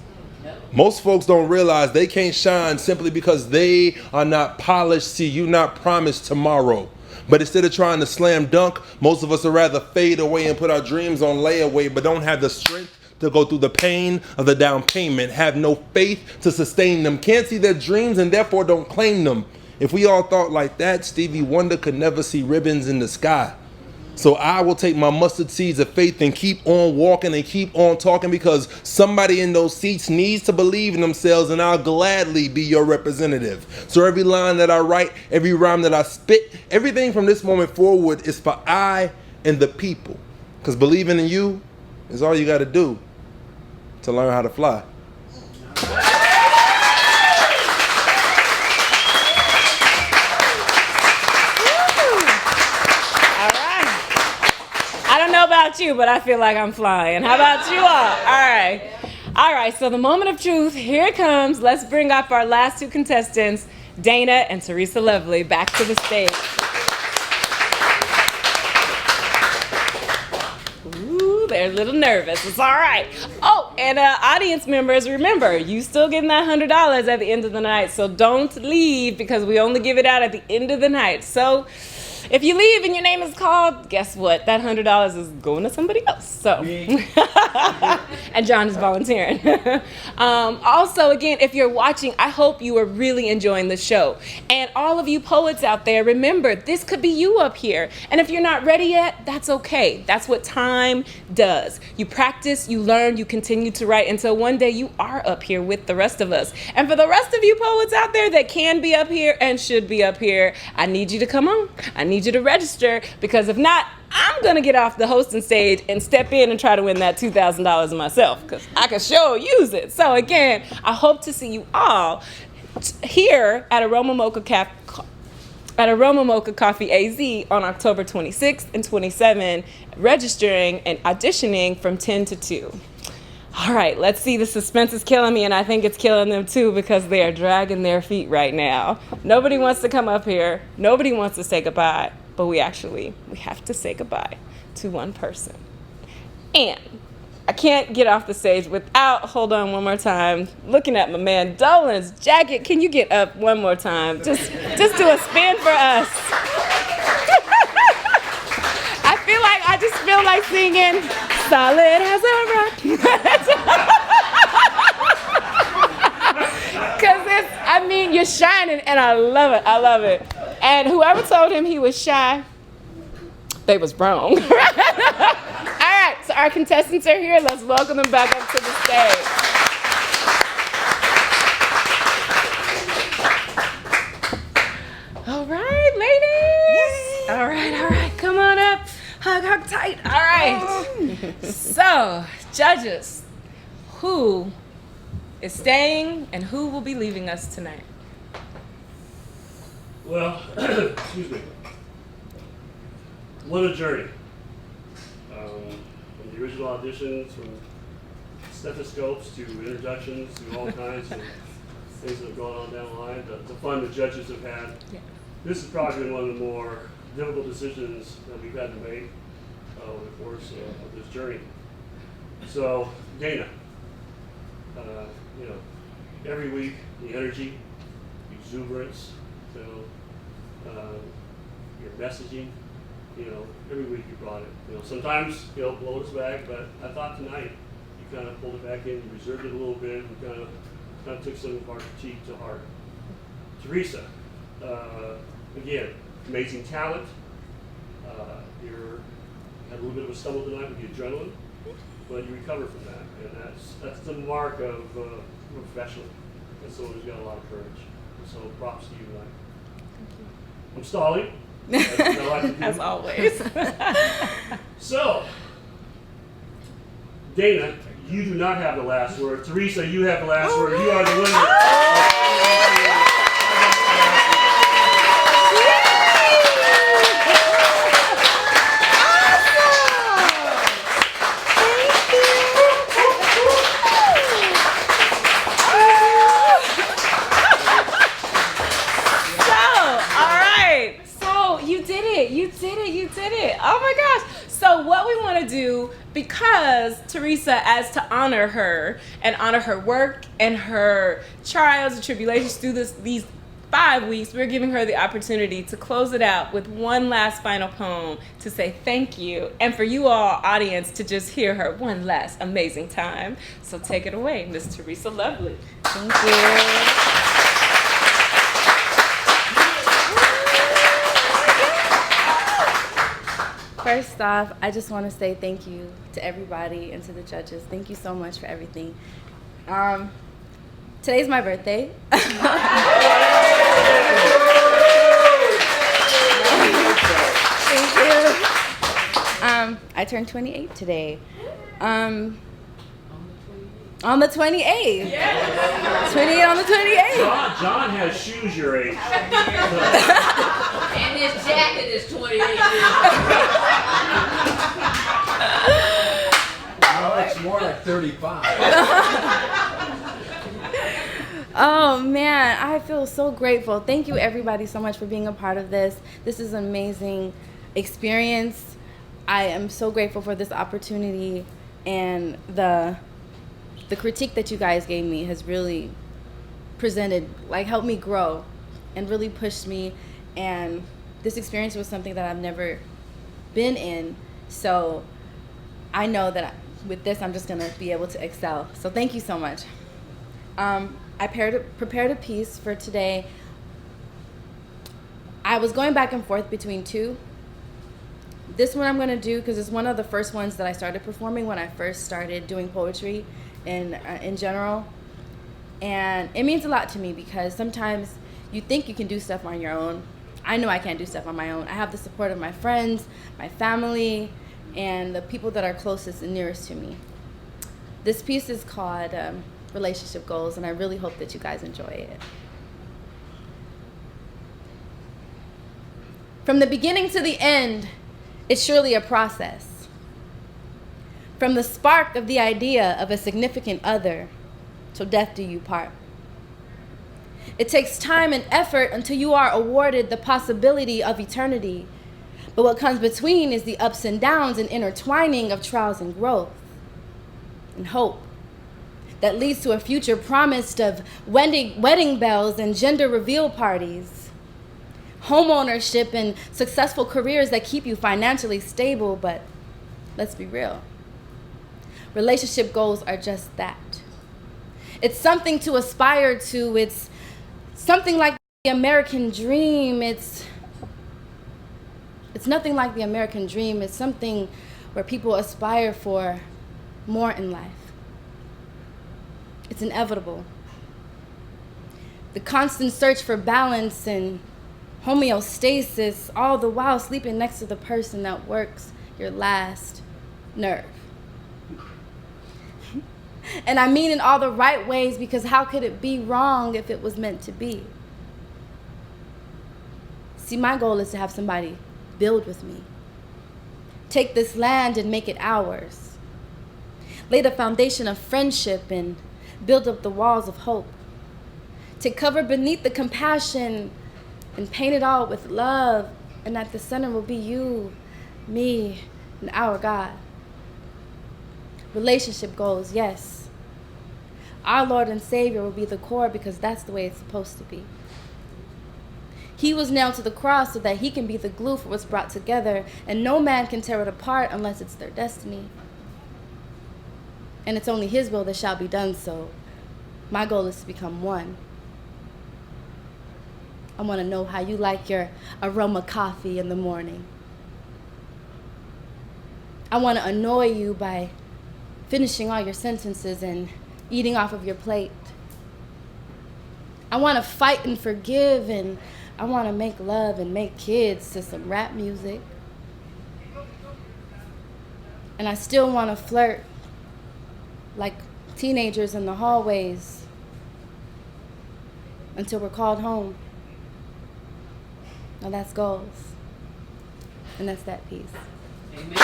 Most folks don't realize they can't shine simply because they are not polished. See, you not promised tomorrow. But instead of trying to slam dunk, most of us would rather fade away and put our dreams on layaway, but don't have the strength to go through the pain of the down payment, have no faith to sustain them, can't see their dreams and therefore don't claim them. If we all thought like that, Stevie Wonder could never see ribbons in the sky. So I will take my mustard seeds of faith and keep on walking and keep on talking because somebody in those seats needs to believe in themselves, and I'll gladly be your representative. So every line that I write, every rhyme that I spit, everything from this moment forward is for I and the people. Because believing in you is all you got to do to learn how to fly. About you, but I feel like I'm flying. How about you all? All right, so the moment of truth, here it comes. Let's bring up our last 2 contestants, Dana and Teresa Lovely, back to the stage. Ooh, they're a little nervous. It's all right. Oh, and audience members, remember, you still getting that $100 at the end of the night, so don't leave because we only give it out at the end of the night. So if you leave and your name is called, guess what? That $100 is going to somebody else. So, and John is volunteering. Also, again, if you're watching, I hope you are really enjoying the show. And all of you poets out there, remember, this could be you up here. And if you're not ready yet, that's okay. That's what time does. You practice, you learn, you continue to write until one day you are up here with the rest of us. And for the rest of you poets out there that can be up here and should be up here, I need you to come on. I need you to register, because if not, I'm gonna get off the hosting stage and step in and try to win that $2,000 myself, because I can sure use it. So again, I hope to see you all here at Aroma Mocha Coffee AZ on October 26th and 27th, registering and auditioning from 10 to 2. All right, let's see. The suspense is killing me, and I think it's killing them too because they are dragging their feet right now. Nobody wants to come up here. Nobody wants to say goodbye, but we have to say goodbye to one person. And I can't get off the stage without, hold on one more time, looking at my man Dolan's jacket. Can you get up one more time? Just do a spin for us. I just feel like singing Solid as a Rock. Because you're shining, and I love it. And whoever told him he was shy, they was wrong. All right, so our contestants are here. Let's welcome them back up to the stage. right, come on up. Hug tight. All right. So, judges, who is staying and who will be leaving us tonight? Well, excuse me. What a journey. From the original auditions, from stethoscopes to introductions to all kinds of things that have gone on down the line, the fun the judges have had. Yeah. This has probably been one of the more difficult decisions that we've had to make over the course of this journey. So, Dana, every week, the energy, exuberance, your messaging, every week you brought it. Sometimes, blow us back, but I thought tonight you kind of pulled it back in, you reserved it a little bit, and kind of took some of our critique to heart. Teresa, again, amazing talent. You had a little bit of a stumble tonight with the adrenaline, but you recovered from that, and that's the mark of a professional, and someone who's got a lot of courage. So props to you tonight. I'm stalling. As always. So, Dana, you do not have the last word. Teresa, you have the last word. You are the winner. You did it. Oh my gosh. So what we want to do, because Teresa, as to honor her and honor her work and her trials and tribulations through these 5 weeks, we're giving her the opportunity to close it out with one last final poem to say thank you, and for you all, audience, to just hear her one last amazing time. So take it away, Miss Teresa Lovely. Thank you. First off, I just want to say thank you to everybody and to the judges. Thank you so much for everything. Today's my birthday. Thank you. I turned 28 today. On the 28th. Yeah. 28 on the 28th. John has shoes your age. And his jacket is 28 years No, it's more like 35. Oh man, I feel so grateful. Thank you everybody so much for being a part of this. This is an amazing experience. I am so grateful for this opportunity, and the critique that you guys gave me has really helped me grow and really pushed me. And this experience was something that I've never been in. So I know that with this, I'm just gonna be able to excel. So thank you so much. I prepared a piece for today. I was going back and forth between two. This one I'm gonna do because it's one of the first ones that I started performing when I first started doing poetry in general. And it means a lot to me because sometimes you think you can do stuff on your own. I know I can't do stuff on my own. I have the support of my friends, my family, and the people that are closest and nearest to me. This piece is called Relationship Goals, and I really hope that you guys enjoy it. From the beginning to the end, it's surely a process. From the spark of the idea of a significant other, till death do you part. It takes time and effort until you are awarded the possibility of eternity. But what comes between is the ups and downs and intertwining of trials and growth and hope that leads to a future promised of wedding bells and gender reveal parties, home ownership and successful careers that keep you financially stable. But let's be real. Relationship goals are just that. It's something to aspire to. It's something like the American dream. It's nothing like the American dream. It's something where people aspire for more in life. It's inevitable. The constant search for balance and homeostasis, all the while sleeping next to the person that works your last nerve. And I mean in all the right ways, because how could it be wrong if it was meant to be? See, my goal is to have somebody build with me. Take this land and make it ours. Lay the foundation of friendship and build up the walls of hope. To cover beneath the compassion and paint it all with love, and at the center will be you, me, and our God. Relationship goals, yes. Our Lord and Savior will be the core, because that's the way it's supposed to be. He was nailed to the cross so that he can be the glue for what's brought together, and no man can tear it apart unless it's their destiny. And it's only his will that shall be done, so my goal is to become one. I want to know how you like your aroma coffee in the morning. I want to annoy you by finishing all your sentences and eating off of your plate. I want to fight and forgive, and I want to make love and make kids to some rap music. And I still want to flirt like teenagers in the hallways until we're called home. Now that's goals. And that's that piece. Amen.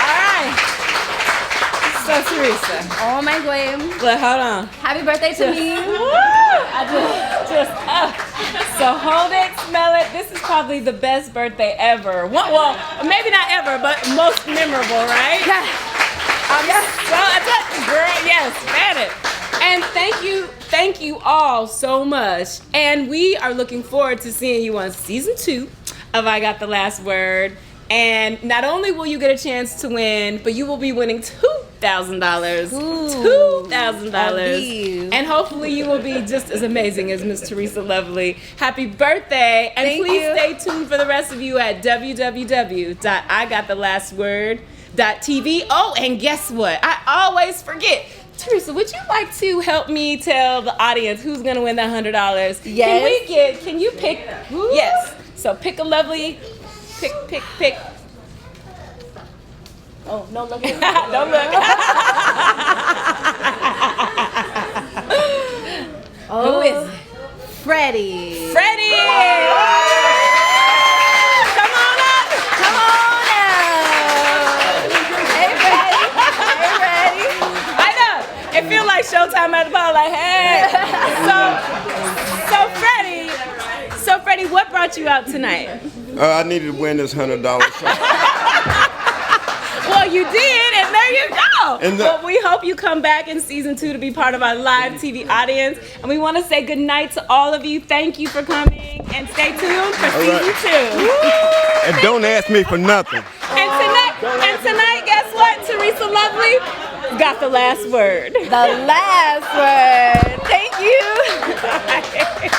All right. So Teresa, Oh my God. look, hold on. Happy birthday to me. So hold it, smell it. This is probably the best birthday ever. Well, maybe not ever, but most memorable, right? Yeah. Girl, yes, man it. And thank you all so much. And we are looking forward to seeing you on season 2 of I Got the Last Word. And not only will you get a chance to win, but you will be winning $2,000. $2,000. And hopefully you will be just as amazing as Miss Teresa Lovely. Happy birthday. And Thank please you. stay tuned for the rest of you at www.igotTheLastWord.tv. Oh, and guess what? I always forget. Teresa, would you like to help me tell the audience who's going to win that $100? Yes. Can you pick? Yes. So pick a lovely, pick. Oh, no, look at Don't look. Who is it? Freddie. Freddie! Come on up. Come on out. Hey, Freddie. Hey, Freddie. I know. It feels like showtime at the bar. Like, hey. So Freddie, what brought you out tonight? I needed to win this $100 shot. Well, you did, and there you go. And But we hope you come back in season 2 to be part of our live TV audience. And we want to say good night to all of you. Thank you for coming, and stay tuned for season 2. And don't ask me for nothing. And tonight, guess what? Teresa Lovely got the last word. The last word. Thank you.